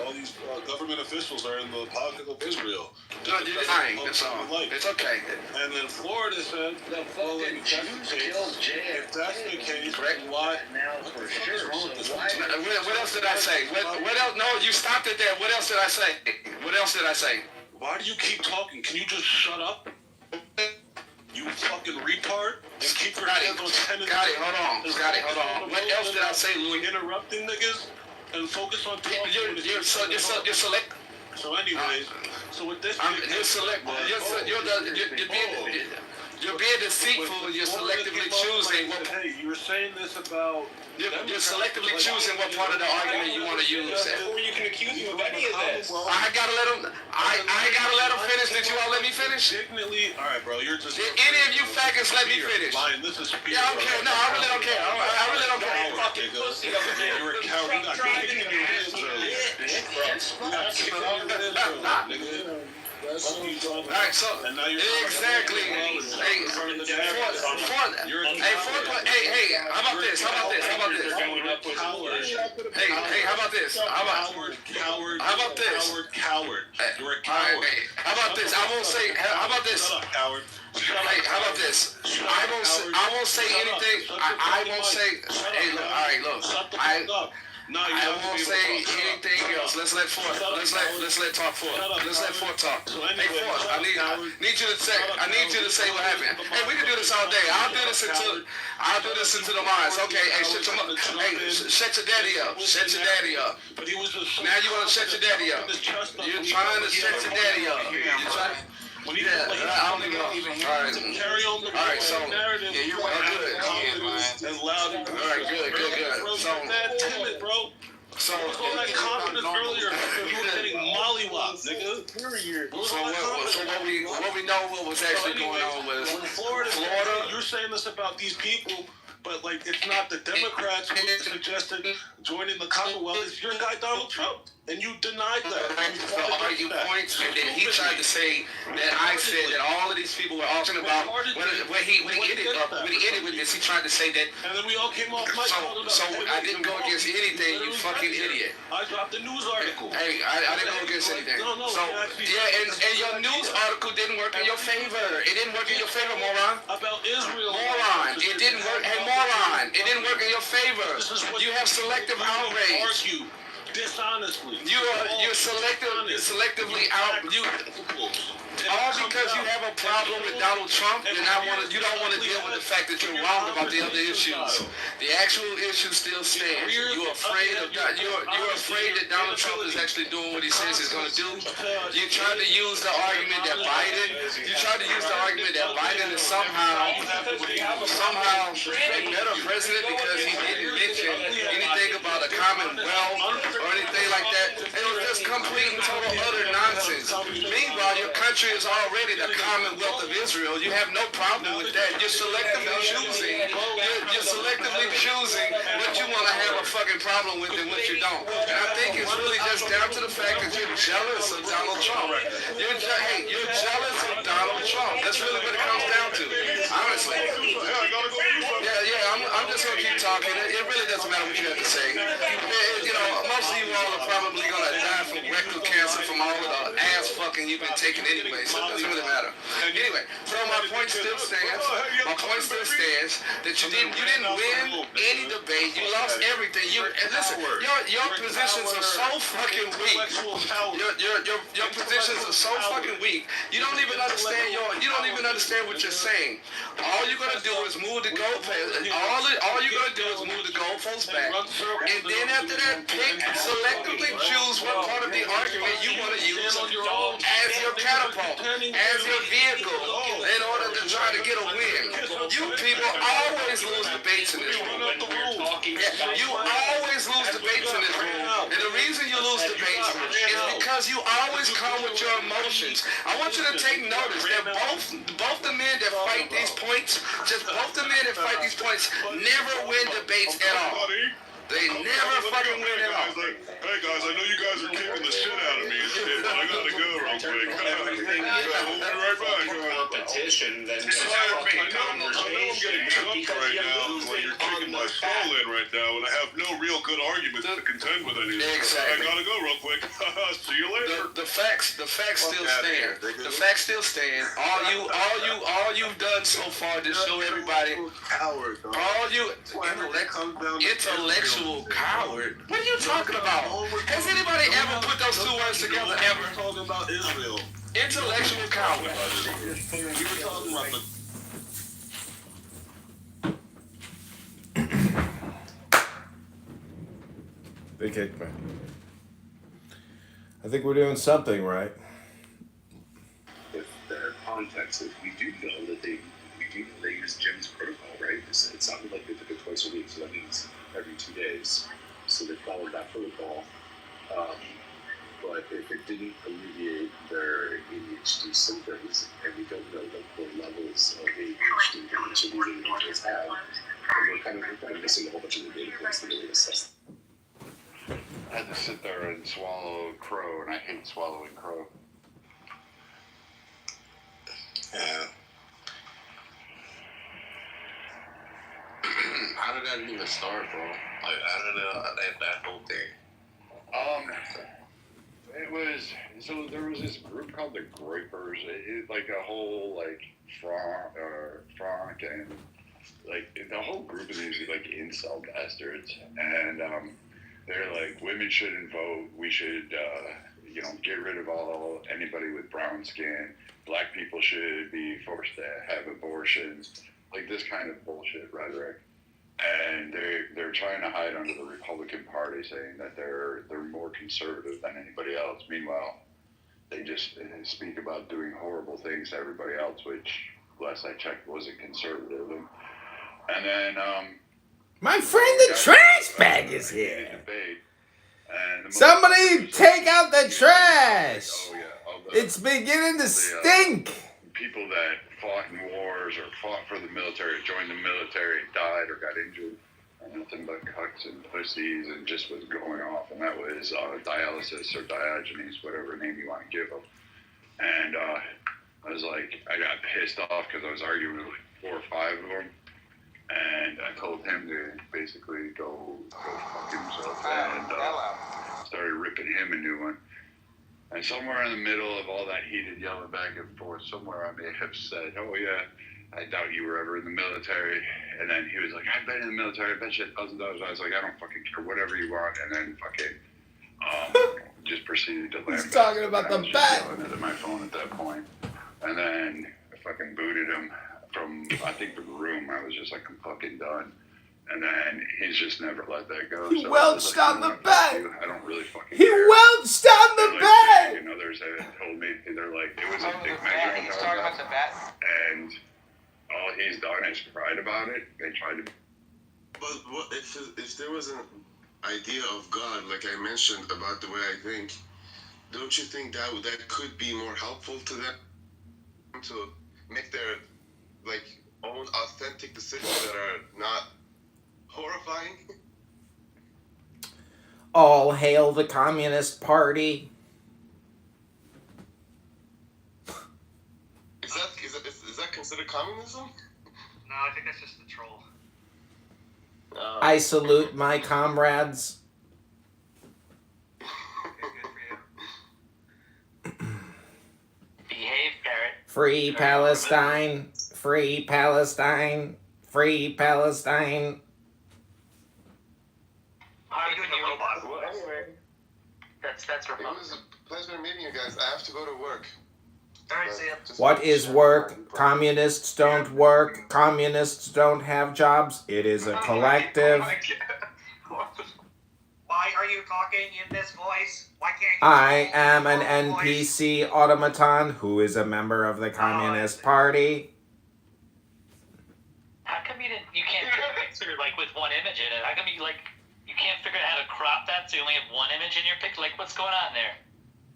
all these government officials are in the pocket of Israel. No, you're lying. It's all. It's okay. And then Florida said, well, if that's the case, why? What else did I say? What else? No, you stopped it there. What else did I say? What else did I say? Why do you keep talking? Can you just shut up? You fucking retard, and keep your hands on tennis. Scotty, hold on. What else did I say, Louis? Interrupting niggas and focus on talking. You're select. So anyways, so with this, you're select. You're being deceitful. You're selectively choosing. Hey, you were saying this about. You're selectively choosing what part of the argument you want to use. Before you can accuse me of any of this. I gotta let him. I gotta let him finish. Did you all let me finish? Dignitly, all right, bro. You're just. Did any of you faggots let me finish? Lion, this is speed. Yeah, okay. No, I really don't care. I really don't care. Fucking pussy over there. You're a coward. You got kicked in your hands earlier. Alright, so exactly. Hey, how about this? Hey, how about this? Coward. You're a coward. How about this? I won't say. How about this? Shut up, coward. Hey, how about this? I won't say anything. I won't say. Hey, look. All right, look. I won't say anything else. Let's let Fort talk. Let's let Fort talk. Hey, Fort, I need you to say. I need you to say what happened. Hey, we can do this all day. I'll do this until the minds. Okay. Hey, shut your daddy up. Shut your daddy up. Now you want to shut your daddy up. You're trying to shut your daddy up. You're trying. I don't even know. All right, so yeah, you're good. All right, good. So all that confidence earlier, you were getting mollywopped, nigga. So what we know what was actually going on was Florida. You're saying this about these people. But, like, it's not the Democrats who suggested joining the Commonwealth. It's your guy, Donald Trump. And you denied that. You points, and then he tried to say that I said that all of these people were talking about when he ended with this, he tried to say that. And then we all came off mic. So I didn't go against anything, you fucking idiot. I dropped the news article. Hey, I didn't go against anything. So, yeah, and your news article didn't work in your favor. It didn't work in your favor, moron. About Israel. Moron. It didn't work. Hey, moron. It didn't work in your favor. You have selective outrage. Dishonestly. You're selective. selectively out you. All because you have a problem with Donald Trump, and you don't want to deal with the fact that you're wrong about the other issues. The actual issue still stands. You're afraid that Donald Trump is actually doing what he says he's going to do. You tried to use the argument that Biden is somehow a better president because he didn't mention anything about a commonwealth or anything like that. It was just complete and total utter nonsense. Meanwhile, your country is already the Commonwealth of Israel. You have no problem with that. You're selectively choosing what you want to have a fucking problem with and what you don't. And I think it's really just down to the fact that you're jealous of Donald Trump. You're jealous of Donald Trump. That's really what it comes down to, honestly. I'm just gonna keep talking. It really doesn't matter what you have to say. Most of you all are probably gonna die from rectal cancer from all of the ass fucking you've been taking anyway, so it doesn't really matter. Anyway, so my point still stands. That you didn't win any debate. You lost everything. Listen, your positions are so fucking weak. Your positions are so fucking weak. You don't even understand what you're saying. All you're gonna do is move the goalposts. All you're gonna do is move the goalposts back, and then after that, selectively choose what part of the argument you want to use as your catapult, as your vehicle, in order to try to get a win. You people always lose debates in this room. You always lose debates in this room, and the reason you lose debates is because you always come with your emotions. I want you to take notice that both the men that fight these points, never win debates at all. They never fucking win at all. Hey guys, I know you guys are kicking the shit out of me and shit, but I gotta go real quick. We'll be right back. Competition, then I know I'm getting jumped right now when you're kicking my stall in right now, and I have no real good arguments to contend with anything. Exactly. I gotta go real quick. See you later. The facts still stand. The facts still stand. All you've done so far to show everybody. All you intellectual coward. What are you talking about? Has anybody ever put those two words together ever? Talking about Israel. Intellectual coward. We were talking about They kicked me. I think we're doing something right. With their context, we do know that they use Jim's protocol, right? It sounded like they took it twice a week, so that means every 2 days. So they followed that protocol. But if it didn't alleviate their ADHD symptoms, and we don't know the levels of ADHD that each of these individuals have, then we're kind of missing a whole bunch of the data points to really assess. I had to sit there and swallow crow, and I hate swallowing crow. Yeah. How did that even start, bro? Like, I don't know, that whole thing. It was, so there was this group called the Groypers, like a whole, like, Frank, and, like, the whole group of these, like, incel bastards, and, they're like, women shouldn't vote, we should, get rid of anybody with brown skin, black people should be forced to have abortions, like, this kind of bullshit rhetoric. And they're trying to hide under the Republican Party, saying that they're more conservative than anybody else. Meanwhile, they just speak about doing horrible things to everybody else, which, last I checked, wasn't conservative. And then, my friend, the trash bag is here. Somebody take out the trash. It's beginning to stink. People that fought in wars or fought for the military, joined the military, died or got injured, and nothing but cucks and pussies, and just was going off. And that was dialysis or Diogenes, whatever name you want to give them. And I was like, I got pissed off because I was arguing with like 4 or 5 of them. And I told him to basically go fuck himself, and started ripping him a new one. And somewhere in the middle of all that heated yelling back and forth, somewhere I may have said, oh yeah, I doubt you were ever in the military. And then he was like, I've been in the military, I bet you $1,000. I was like, I don't fucking care, whatever you want. And then fucking just proceeded to laugh. He's talking about the bat. Yelling at my phone at that point, and then I fucking booted him from I think the room. I was just like, I'm fucking done. And then he's just never let that go. He so welched on the bed. I don't really fucking He care. welched on the bed. You know, there's told me they're like it was Oh, a dick the bat. measuring He's talking about the bat. and all he's done is cried about it. They tried to. But what if there was an idea of God, like I mentioned about the way I think, don't you think that could be more helpful to them to make their like own authentic decisions that are not horrifying? All hail the Communist Party. Is that considered communism? No, I think that's just the troll. I salute my comrades. Behave, parrot. Free Palestine. Free Palestine. Free Palestine. How are you doing the robot? Well, anyway, That's it was a pleasure meeting you guys. I have to go to work. Alright, see ya. What is work? Communists don't work. Communists don't have jobs. It is a collective. Why are you talking in this voice? Why can't you I talk am in an your voice? NPC automaton who is a member of the Communist Party. How come you can't take a picture like with one image in it? How come you can't figure out how to crop that so you only have one image in your picture? Like, what's going on there?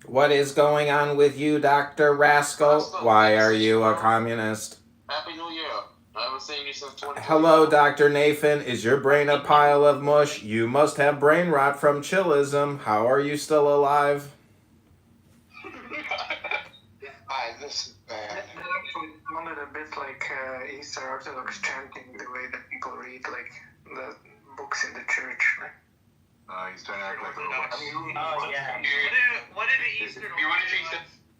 What is going on with you, Dr. Rascal? Why are you a communist? Happy New Year. I haven't seen you since 2020. Hello, Dr. Nathan. Is your brain a pile of mush? You must have brain rot from chillism. How are you still alive? This is bad. It actually sounded a bit like Eastern Orthodox chanting, the way that people read like the books in the church. He's trying to act like a robot. Oh, yeah. What did the Eastern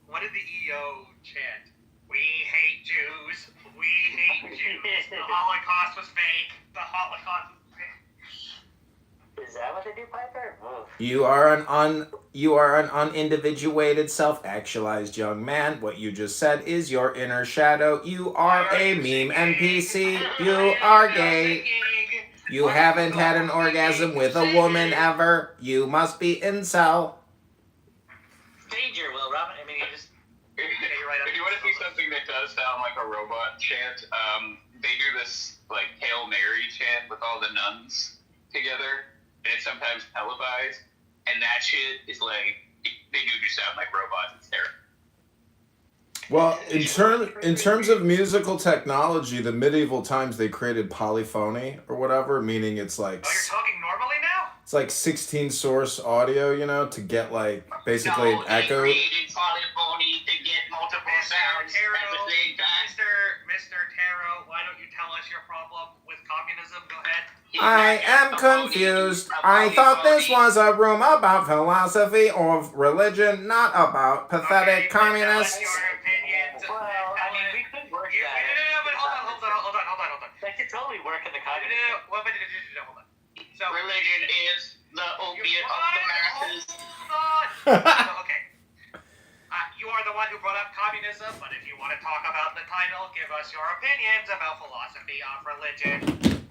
What did the EO chant? We hate Jews. We hate Jews. The Holocaust was fake. The Holocaust was fake. Is that what they do, Piper? Oof. You are an unindividuated, self-actualized young man. What you just said is your inner shadow. You are a meme NPC. You are gay. You haven't had an orgasm with a woman ever. You must be incel. Danger, Will Robin. I mean, you just. If you want to see something that does sound like a robot chant, they do this like Hail Mary chant with all the nuns together, and it's sometimes televised, and that shit is like they do sound like robots. It's terrible. Well, in terms of musical technology, the medieval times they created polyphony or whatever, meaning it's like Oh, you're talking normally now? it's like 16 source audio, you know, to get like basically an echo. Polyphony to get multiple sounds at the same time. Mr. Taro, why don't you tell us your problem with communism? Go ahead. I am confused. I thought this was a room about philosophy or religion, not about pathetic communists. Well, I mean, we could work that. But hold on. That could totally work in the communist. Hold on. So Religion is the opiate of the masses. Okay. You are the one who brought up communism, but if you want to talk about the title, give us your opinions about philosophy of religion.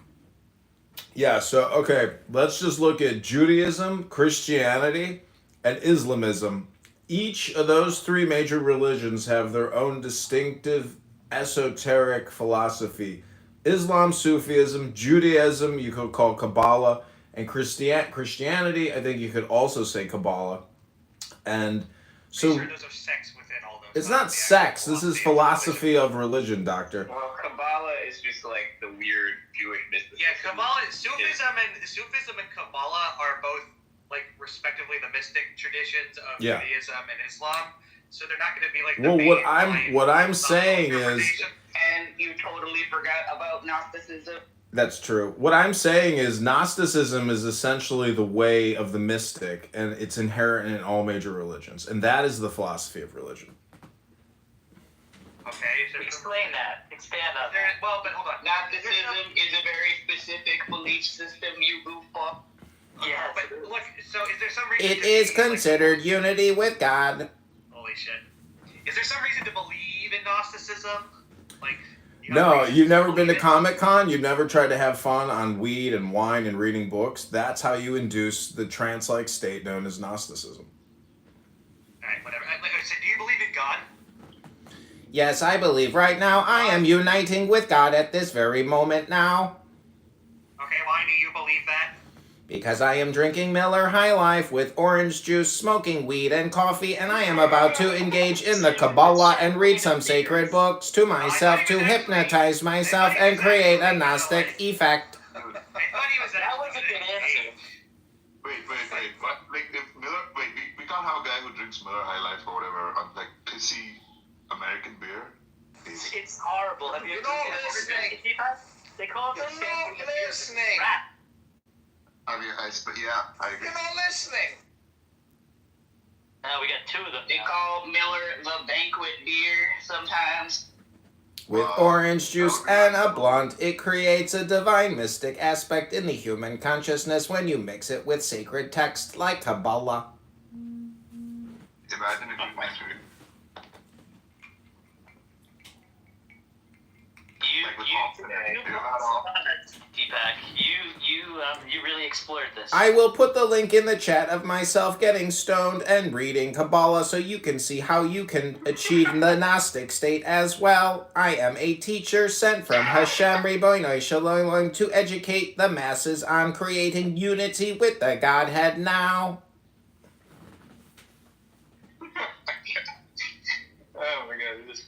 Yeah, so okay, let's just look at Judaism, Christianity, and Islamism. Each of those three major religions have their own distinctive esoteric philosophy. Islam, Sufism, Judaism, you could call Kabbalah, and Christianity, I think you could also say Kabbalah. And so There's no sex within all those. it's not sex, this is philosophy of religion, doctor. Well, Kabbalah is just like the weird Jewish mysticism. Yeah, Kabbalah, Sufism and Kabbalah are both like respectively the mystic traditions of Yeah. Judaism and Islam. So they're not going to be like. Well, what I'm saying is And you totally forgot about Gnosticism. that's true. What I'm saying is Gnosticism is essentially the way of the mystic, and it's inherent in all major religions, and that is the philosophy of religion. Okay. So Explain that. Expand on that. Well, but hold on. Gnosticism is a very specific belief system, you goofball. Yeah. But look, so is there some reason? It is considered unity with God. Holy shit! Is there some reason to believe in Gnosticism? Like. No, you've never been to Comic-Con? You've never tried to have fun on weed and wine and reading books? That's how you induce the trance-like state known as Gnosticism. Alright, whatever. So do you believe in God? Yes, I believe right now I am uniting with God at this very moment now. Okay, why do you believe that? Because I am drinking Miller High Life with orange juice, smoking weed and coffee, and I am about to engage in the Kabbalah and read some sacred books to myself to hypnotize myself and create a Gnostic effect. I thought he was That was a good answer. Wait. What? Like, if Miller, we can't have a guy who drinks Miller High Life or whatever on like pissy American beer. It's horrible. Have you ever listening? They call it the You're not listening. I mean, I agree. You're not listening. We got two of them. They call Miller the banquet beer sometimes. With orange juice and a blunt, it creates a divine mystic aspect in the human consciousness when you mix it with sacred text like Kabbalah. Imagine if you went through Deepak, you really explored this. I will put the link in the chat of myself getting stoned and reading Kabbalah so you can see how you can achieve the Gnostic state as well. I am a teacher sent from Hashem Ribono Shalom to educate the masses on creating unity with the Godhead now. Oh my god, this.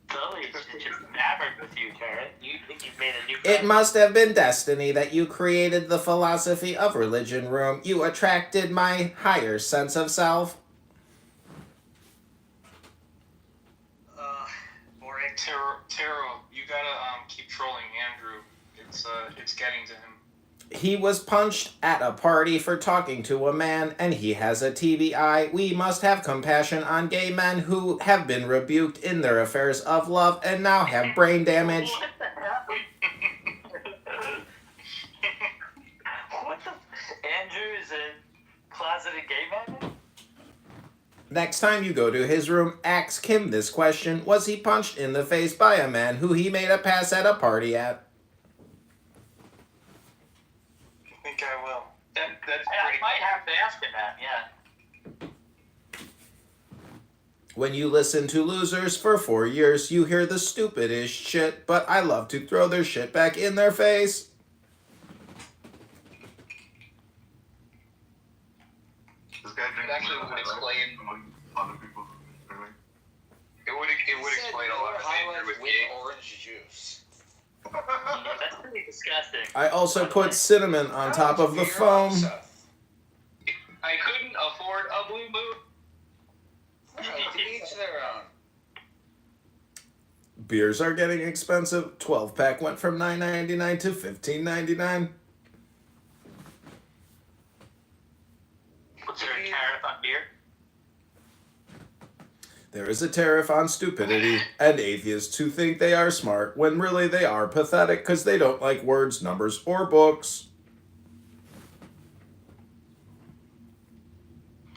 Totally, it's just enamored with you, Carrot. You think you've made a new. It must have been destiny that you created the philosophy of religion room. You attracted my higher sense of self. Boring. Taro, you gotta keep trolling Andrew. It's getting to him. He was punched at a party for talking to a man, and he has a TBI. We must have compassion on gay men who have been rebuked in their affairs of love and now have brain damage. What the? Andrew is a closeted gay man? Next time you go to his room, ask him this question. Was he punched in the face by a man who he made a pass at a party at? I think I will. That's I might have to ask him that, yeah. When you listen to losers for 4 years, you hear the stupidest shit, but I love to throw their shit back in their face. This guy drinks actually would explain. Other people. It would explain a lot of Andrew with gay. Orange juice. That's pretty disgusting. I also put cinnamon on top of the foam. I couldn't afford a blue moon. To each their own. Beers are getting expensive. 12-pack went from $9.99 to $15.99. What's there a tariff on beer? There is a tariff on stupidity and atheists who think they are smart when really they are pathetic because they don't like words, numbers, or books.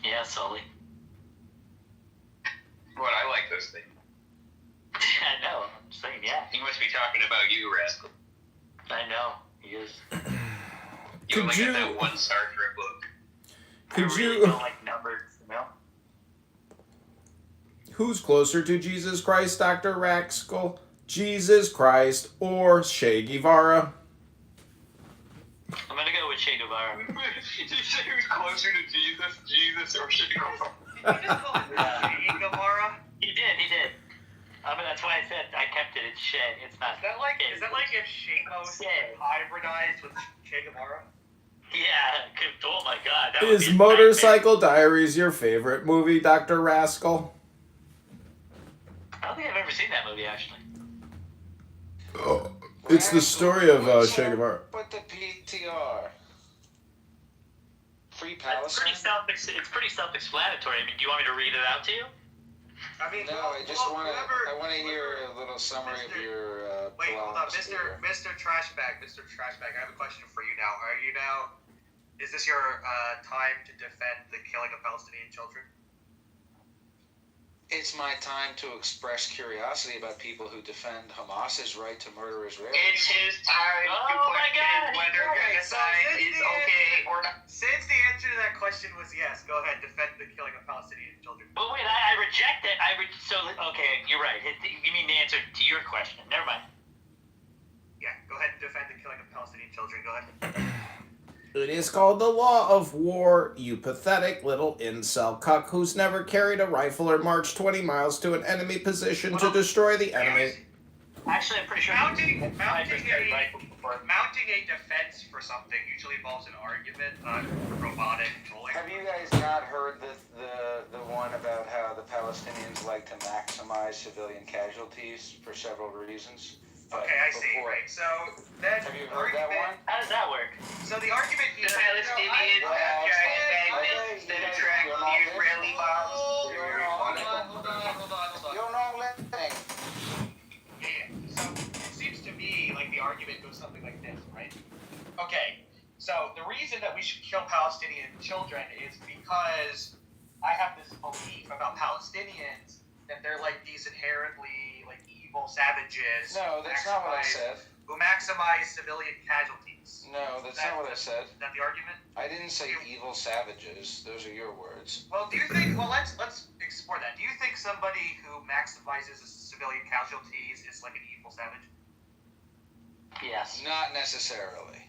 Yeah, Sully. What, I like this thing. I know. I'm saying, yeah. He must be talking about you, Rascal. I know. He is. You only get that one Star Trek book. Could I really you? don't like numbers, you know? Who's closer to Jesus Christ, Dr. Raxkel? Jesus Christ or Che Guevara? I'm gonna go with Che Guevara. Did you say who's closer to Jesus or Che Guevara? Che Guevara? He did. I mean, that's why I said I kept it. It's Che. It's not. Is that like if Shamos hybridized with Che Guevara? Yeah. Oh my God. That would Is be a Motorcycle Diaries your favorite movie, Dr. Rascal? I don't think I've ever seen that movie, actually. Oh, it's the story of Che Guevara. What the PTR? Free It's Palestine? pretty self-explanatory. I mean, do you want me to read it out to you? I mean, No, I just want to. I want to hear a little summary of your. Wait, hold on, philosophy. Mr. Trashbag. I have a question for you now. Are you now Is this your time to defend the killing of Palestinian children? It's my time to express curiosity about people who defend Hamas's right to murder Israelis. It's his time to question whether genocide is okay or not. Since the answer to that question was yes, go ahead, defend the killing of Palestinian children. But wait, I reject it. Okay, you're right. You mean the answer to your question. Never mind. Yeah, go ahead and defend the killing of Palestinian children. Go ahead. It is called the law of war, you pathetic little incel cuck who's never carried a rifle or marched 20 miles to an enemy position to destroy the enemy. Actually, I'm pretty sure mounting a defense for something usually involves an argument, not robotic trolling. Have you guys not heard the one about how the Palestinians like to maximize civilian casualties for several reasons? Okay, I see. Right. So then, have you heard that one? How does that work? So the argument the Palestinians have giant magnets that attract the Israeli bombs. You're not listening. Yeah. So it seems to me like the argument goes something like this, right? Okay. So the reason that we should kill Palestinian children is because I have this belief about Palestinians that they're like these inherently like evil savages. No, that's not what I said. Who maximize civilian casualties. No, that's not what I said. Is that the argument? I didn't say evil savages. Those are your words. Well, do you think? Well, let's explore that. Do you think somebody who maximizes civilian casualties is like an evil savage? Yes. Not necessarily.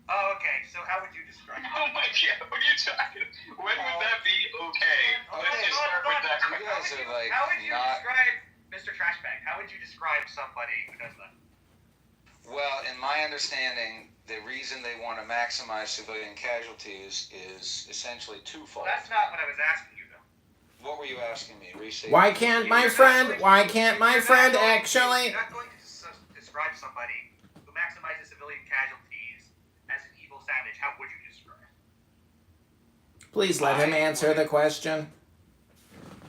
Oh, okay. So how would you describe it? Oh my God, what are you talking? When would that be okay? Let's just start with that. You guys are like how would you describe Mr. Trashbag? How would you describe somebody who does that? Well, in my understanding, the reason they want to maximize civilian casualties is essentially twofold. Well, that's not what I was asking you, though. What were you asking me? Restate. Why can't my friend actually... You're not going to describe somebody who maximizes civilian casualties as an evil savage. How would you describe? Please let him answer the question.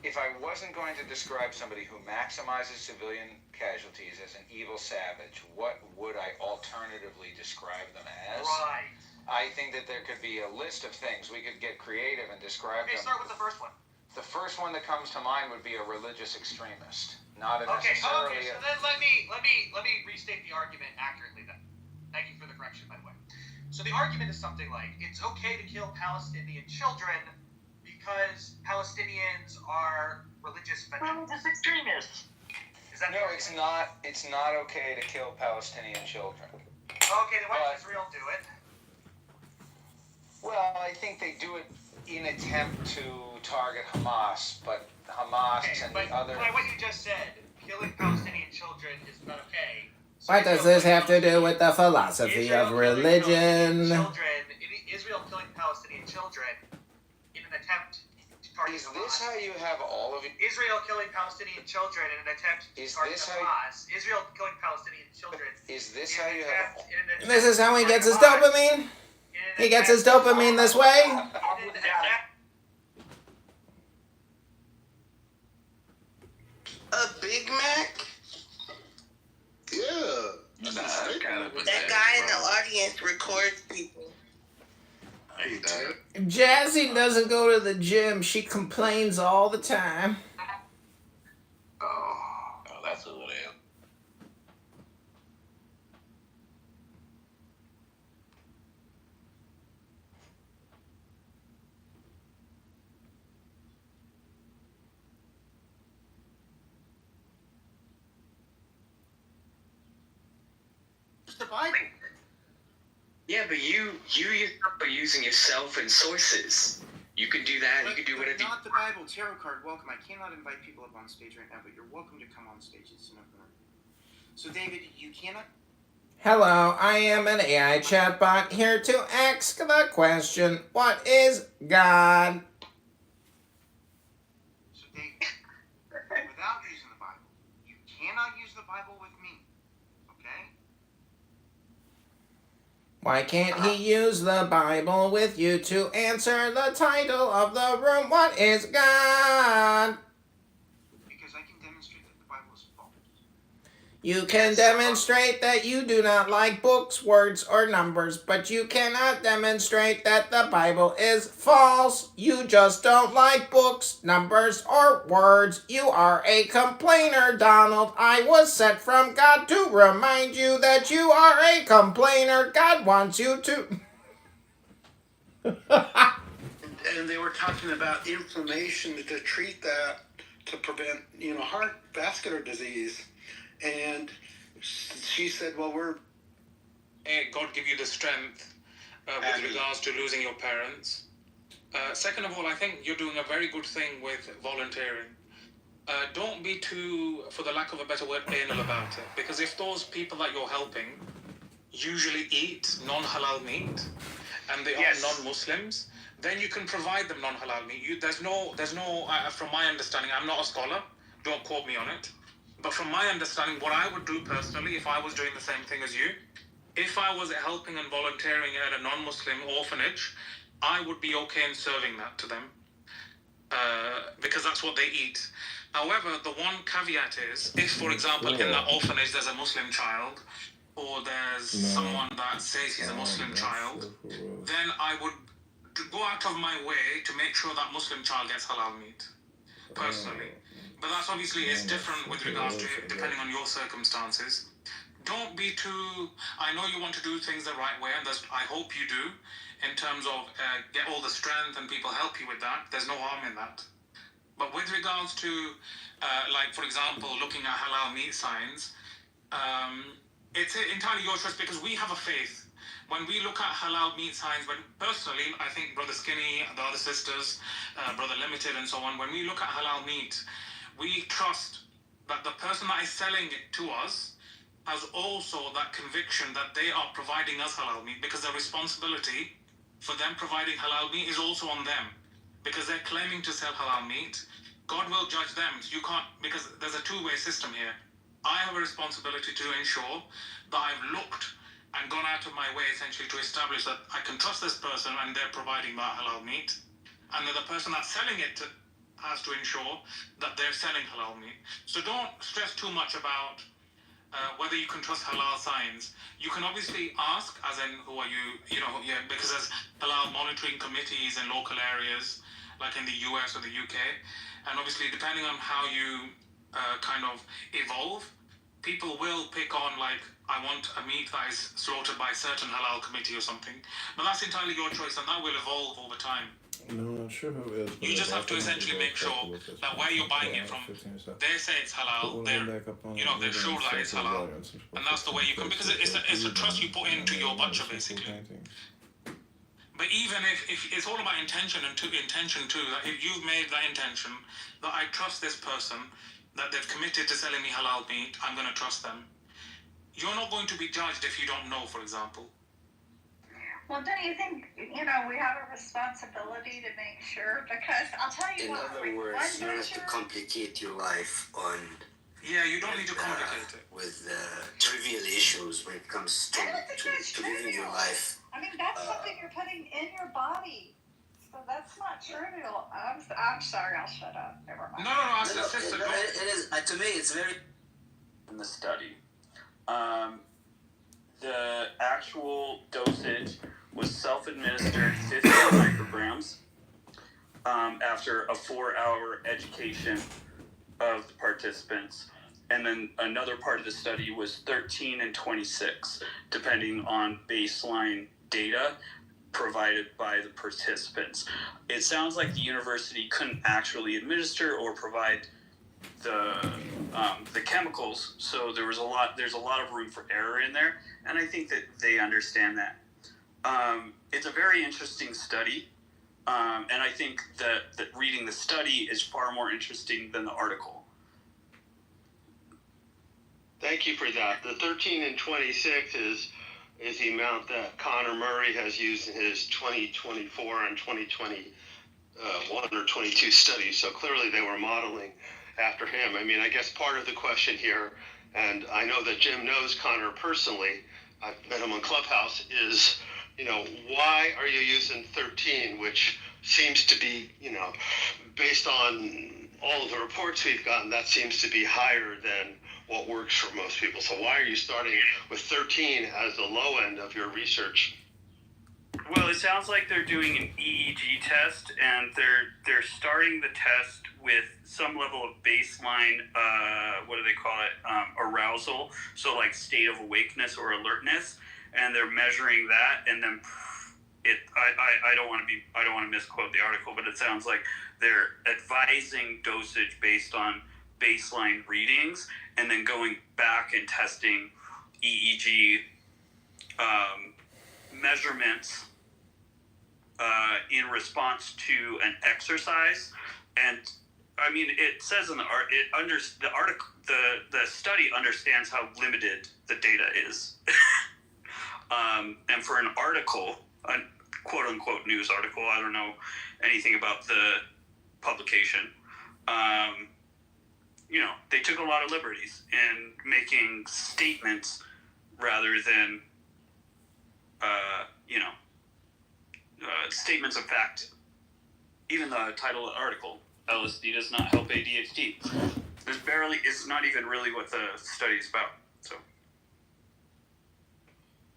If I wasn't going to describe somebody who maximizes civilian casualties as an evil savage, what would I alternatively describe them as? Right. I think that there could be a list of things. We could get creative and describe them. Okay, start with the first one. The first one that comes to mind would be a religious extremist, not a Okay, necessarily. Okay, so then let me restate the argument accurately then. Thank you for the correction, by the way. So the argument is something like, it's okay to kill Palestinian children because Palestinians are religious fanatics. Religious extremists. Is that no, it's not. It's not okay to kill Palestinian children. Okay, then why does Israel do it? Well, I think they do it in attempt to target Hamas, but Hamas and the other. But what you just said, killing Palestinian children is not okay. So What does this have to do with the philosophy of religion? Israel killing Palestinian children in an attempt to target Hamas. Is this how you have all of it? Israel killing Palestinian children in an attempt to target Hamas. Israel killing Palestinian children. Is this how you have? This is how he gets his dopamine? He gets his dopamine this way? A Big Mac? Yeah. That guy in the audience records people. Jazzy doesn't go to the gym. She complains all the time. Oh, that's who it is. The Bible. Yeah, but you yourself are using yourself and sources. You can do that. You can do whatever. Not the Bible. Tarot card. Welcome. I cannot invite people up on stage right now, but you're welcome to come on stage. It's an open room. So, David, you cannot. Hello, I am an AI chatbot here to ask the question, what is God? So, David, without using the Bible, you cannot use the Bible with me. Okay? Why can't he use the Bible with you to answer the title of the room? What is God? Because I can demonstrate that the Bible is false. You can demonstrate that you do not like books, words, or numbers, but you cannot demonstrate that the Bible is false. You just don't like books, numbers, or words. You are a complainer, Donald. I was sent from God to remind you that you are a complainer. God wants you to... And they were talking about inflammation to treat that, to prevent, heart vascular disease. And she said, well, God give you the strength with regards to losing your parents. Second of all, I think you're doing a very good thing with volunteering. Don't be too, for the lack of a better word, anal about it. Because if those people that you're helping usually eat non-halal meat, and they are non-Muslims, then you can provide them non-halal meat. There's no, from my understanding, I'm not a scholar, don't quote me on it, but from my understanding, what I would do personally, if I was doing the same thing as you, if I was helping and volunteering at a non-Muslim orphanage, I would be okay in serving that to them, because that's what they eat. However, the one caveat is, if, for example, in that orphanage there's a Muslim child, or there's someone that says he's a Muslim child, then I would go out of my way to make sure that Muslim child gets halal meat, personally. But that's obviously is different with regards to depending on your circumstances. Don't be too... I know you want to do things the right way, and I hope you do, in terms of get all the strength and people help you with that. There's no harm in that. But with regards to, like, for example, looking at halal meat signs, it's entirely your choice, because we have a faith. When we look at halal meat signs, personally, I think Brother Skinny, the other sisters, Brother Limited, and so on, when we look at halal meat, we trust that the person that is selling it to us has also that conviction that they are providing us halal meat, because the responsibility for them providing halal meat is also on them, because they're claiming to sell halal meat. God will judge them. You can't, because there's a two-way system here. I have a responsibility to ensure that I've looked and gone out of my way essentially to establish that I can trust this person and they're providing that halal meat. And then the person that's selling it has to ensure that they're selling halal meat. So don't stress too much about whether you can trust halal signs. You can obviously ask, as in, who are you, because there's halal monitoring committees in local areas, like in the US or the UK. And obviously, depending on how you kind of evolve, people will pick on, like, I want a meat that is slaughtered by a certain halal committee or something. But that's entirely your choice, and that will evolve over time. No, not sure who is. You just have to essentially make sure that where you're buying it from, they say it's halal, they're sure that it's halal, and that's the way you can, because it's a trust you put into your butcher, basically. But even if it's all about intention too, that if you've made that intention, that I trust this person, that they've committed to selling me halal meat, I'm going to trust them. You're not going to be judged if you don't know, for example. Well, don't you think, we have a responsibility to make sure? Because I'll tell you what. In other words, you don't have to complicate your life on... Yeah, you don't need to complicate it. With trivial issues when it comes to living your life. I mean, that's something you're putting in your body. So that's not trivial. I'm sorry, I'll shut up. Never mind. No. It is, to me, it's very... In the study. The actual dosage was self-administered 50 micrograms after a 4-hour education of the participants. And then another part of the study was 13 and 26, depending on baseline data provided by the participants. It sounds like the university couldn't actually administer or provide the chemicals, so there's a lot of room for error in there, and I think that they understand that. It's a very interesting study, and I think that reading the study is far more interesting than the article. Thank you for that. The 13 and 26 is the amount that Connor Murray has used in his 2024 and 2021 or 22 studies, so clearly they were modeling after him. I mean, I guess part of the question here, and I know that Jim knows Connor personally, I've met him on Clubhouse, is, why are you using 13, which seems to be, based on all of the reports we've gotten, that seems to be higher than what works for most people. So why are you starting with 13 as the low end of your research? Well, it sounds like they're doing an EEG test, and they're starting the test with some level of baseline, what do they call it, arousal, so like state of awakeness or alertness, and they're measuring that, and then I don't want to misquote the article, but it sounds like they're advising dosage based on baseline readings, and then going back and testing EEG measurements in response to an exercise. And I mean, it says in the the study understands how limited the data is. And for an article, a quote unquote news article, I don't know anything about the publication. They took a lot of liberties in making statements rather than, statements of fact. Even the title of the article, LSD does not help ADHD. It's not even really what the study is about. So.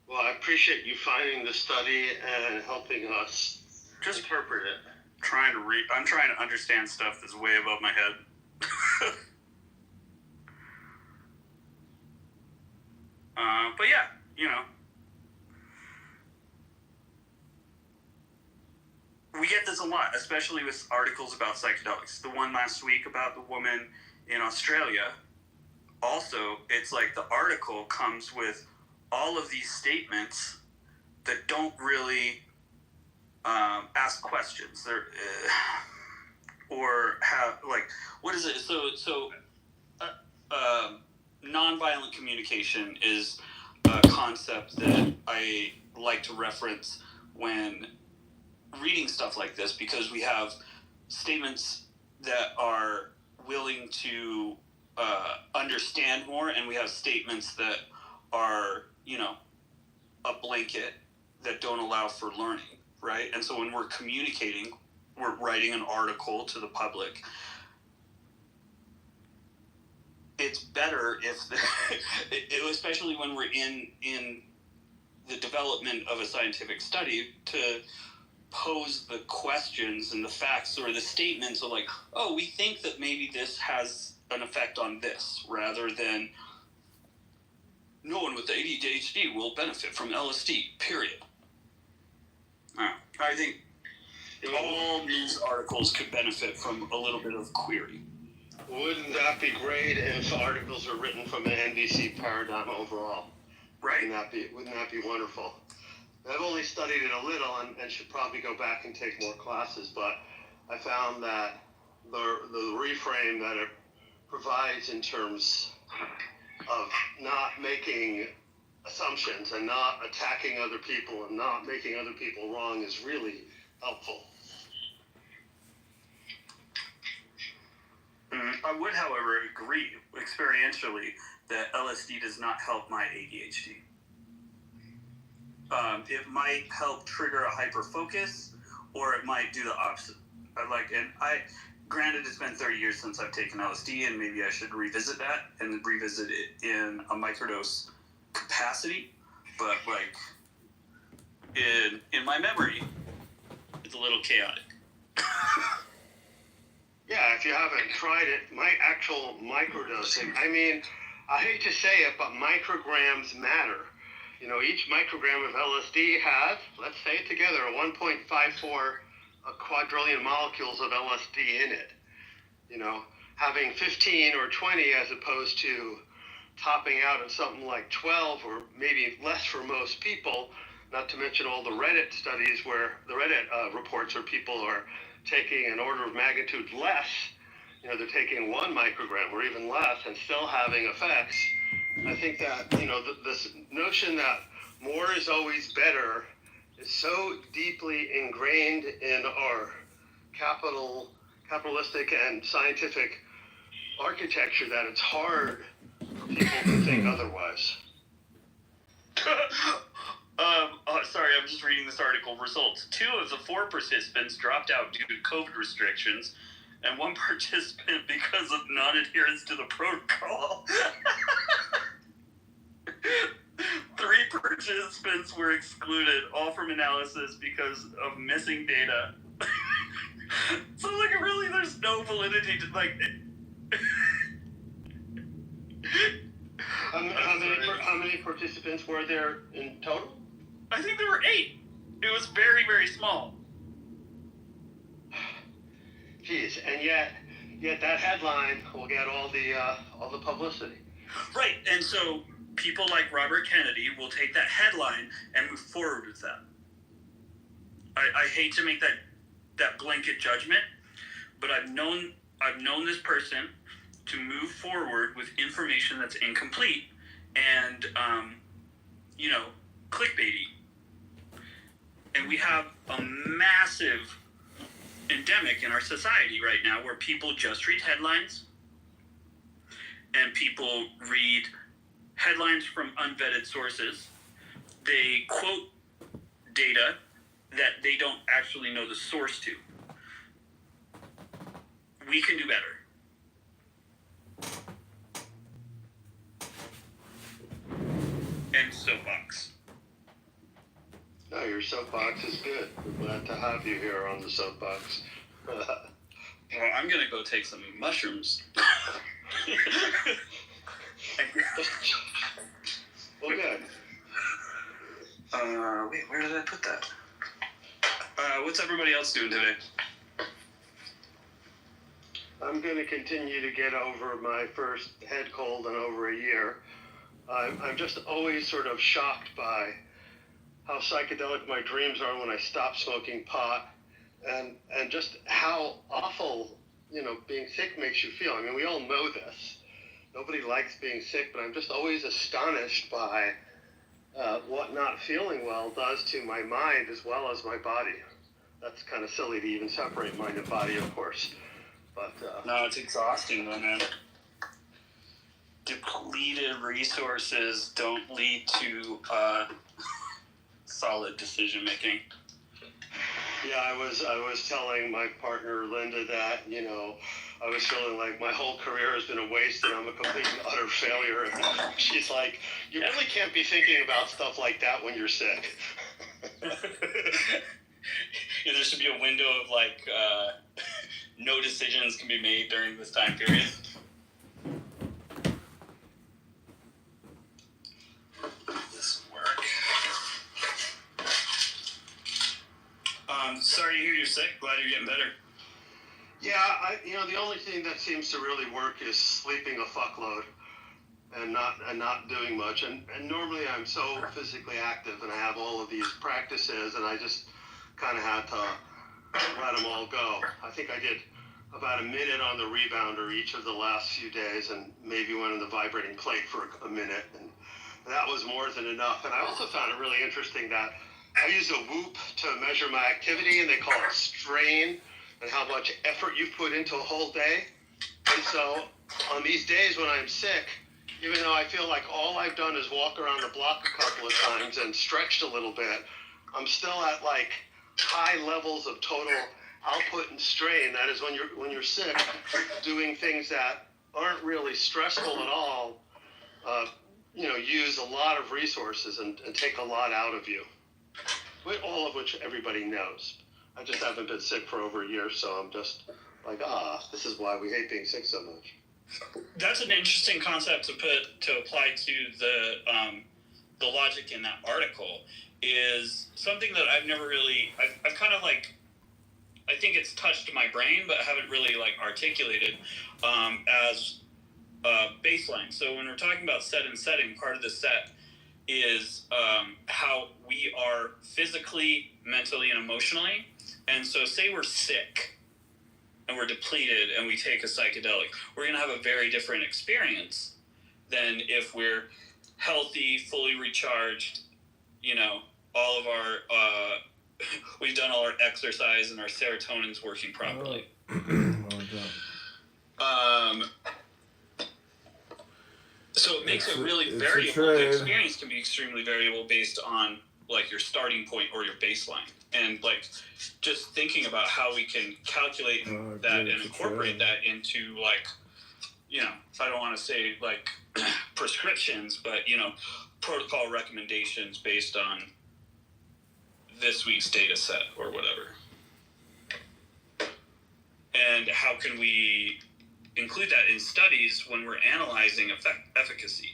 Well, I appreciate you finding the study and helping us just interpret it. I'm trying to understand stuff that's way above my head. But yeah, we get this a lot, especially with articles about psychedelics. The one last week about the woman in Australia, also, it's like the article comes with all of these statements that don't really ask questions. Or have, like, what is it? So nonviolent communication is a concept that I like to reference when reading stuff like this, because we have statements that are willing to understand more, and we have statements that are, a blanket that don't allow for learning, right? And so when we're communicating, we're writing an article to the public. It's better if, especially when we're in the development of a scientific study, to pose the questions and the facts or the statements of like, oh, we think that maybe this has an effect on this, rather than no one with the ADHD will benefit from LSD, period. I think all news articles could benefit from a little bit of query. Wouldn't that be great if articles are written from an NVC paradigm overall? Right. Wouldn't that be wonderful? I've only studied it a little and should probably go back and take more classes, but I found that the reframe that it provides in terms of not making assumptions and not attacking other people and not making other people wrong is really helpful. I would, however, agree experientially that LSD does not help my ADHD. It might help trigger a hyperfocus, or it might do the opposite. Granted, it's been 30 years since I've taken LSD, and maybe I should revisit that and revisit it in a microdose capacity. But in my memory, it's a little chaotic. Yeah, if you haven't tried it, actual microdosing. I mean, I hate to say it, but micrograms matter. Each microgram of LSD has, let's say it together, 1.54 quadrillion molecules of LSD in it. Having 15 or 20 as opposed to topping out at something like 12 or maybe less for most people, not to mention all the Reddit studies where the Reddit reports where people are taking an order of magnitude less. They're taking 1 microgram or even less and still having effects. I think that, this notion that more is always better is so deeply ingrained in our capitalistic and scientific architecture that it's hard for people to think otherwise. Sorry, I'm just reading this article. Results. 2 of the 4 participants dropped out due to COVID restrictions, and one participant because of non-adherence to the protocol. 3 participants were excluded, all from analysis because of missing data. So, like, really, there's no validity to, like... How many participants were there in total? I think there were 8. It was very, very small. Jeez, and yet that headline will get all the publicity. Right, and so people like Robert Kennedy will take that headline and move forward with that. I hate to make that blanket judgment, but I've known this person to move forward with information that's incomplete and clickbaity. And we have a massive endemic in our society right now where people just read headlines and people read headlines from unvetted sources. They quote data that they don't actually know the source to. We can do better. And soapbox. No, your soapbox is good. We're glad to have you here on the soapbox. Well, I'm gonna go take some mushrooms. Well, good. Wait, where did I put that? What's everybody else doing today? I'm going to continue to get over my first head cold in over a year. I'm just always sort of shocked by how psychedelic my dreams are when I stop smoking pot, and just how awful, being sick makes you feel. I mean, we all know this. Nobody likes being sick, but I'm just always astonished by what not feeling well does to my mind as well as my body. That's kind of silly to even separate mind and body, of course. But no, it's exhausting though, man. Depleted resources don't lead to solid decision making. Yeah, I was telling my partner Linda that, I was feeling like my whole career has been a waste and I'm a complete and utter failure. And she's like, you really can't be thinking about stuff like that when you're sick. Yeah, there should be a window of no decisions can be made during this time period. This will work. Sorry to hear you're sick. Glad you're getting better. Yeah, the only thing that seems to really work is sleeping a fuckload and not doing much. And normally I'm so physically active and I have all of these practices and I just kind of had to let them all go. I think I did about a minute on the rebounder each of the last few days and maybe went on the vibrating plate for a minute. And that was more than enough. And I also found it really interesting that I use a Whoop to measure my activity, and they call it strain and how much effort you've put into a whole day. And so on these days when I'm sick, even though I feel like all I've done is walk around the block a couple of times and stretched a little bit, I'm still at high levels of total output and strain. That is when you're sick, doing things that aren't really stressful at all, use a lot of resources and take a lot out of you. All of which everybody knows. I just haven't been sick for over a year, so I'm just like, this is why we hate being sick so much. That's an interesting concept to apply to the logic in that article. Is something that I've never really I've kind of I think it's touched my brain, but I haven't really articulated as baseline. So when we're talking about set and setting, part of the set is how we are physically, mentally, and emotionally. And so say we're sick and we're depleted and we take a psychedelic, we're going to have a very different experience than if we're healthy, fully recharged, all of our, we've done all our exercise and our serotonin's working properly. So it makes it really variable. The experience can be extremely variable based on like your starting point or your baseline, and like just thinking about how we can calculate that and incorporate that into like, you know, I don't want to say like prescriptions, but you know, protocol recommendations based on this week's data set or whatever. And how can we include that in studies when we're analyzing efficacy?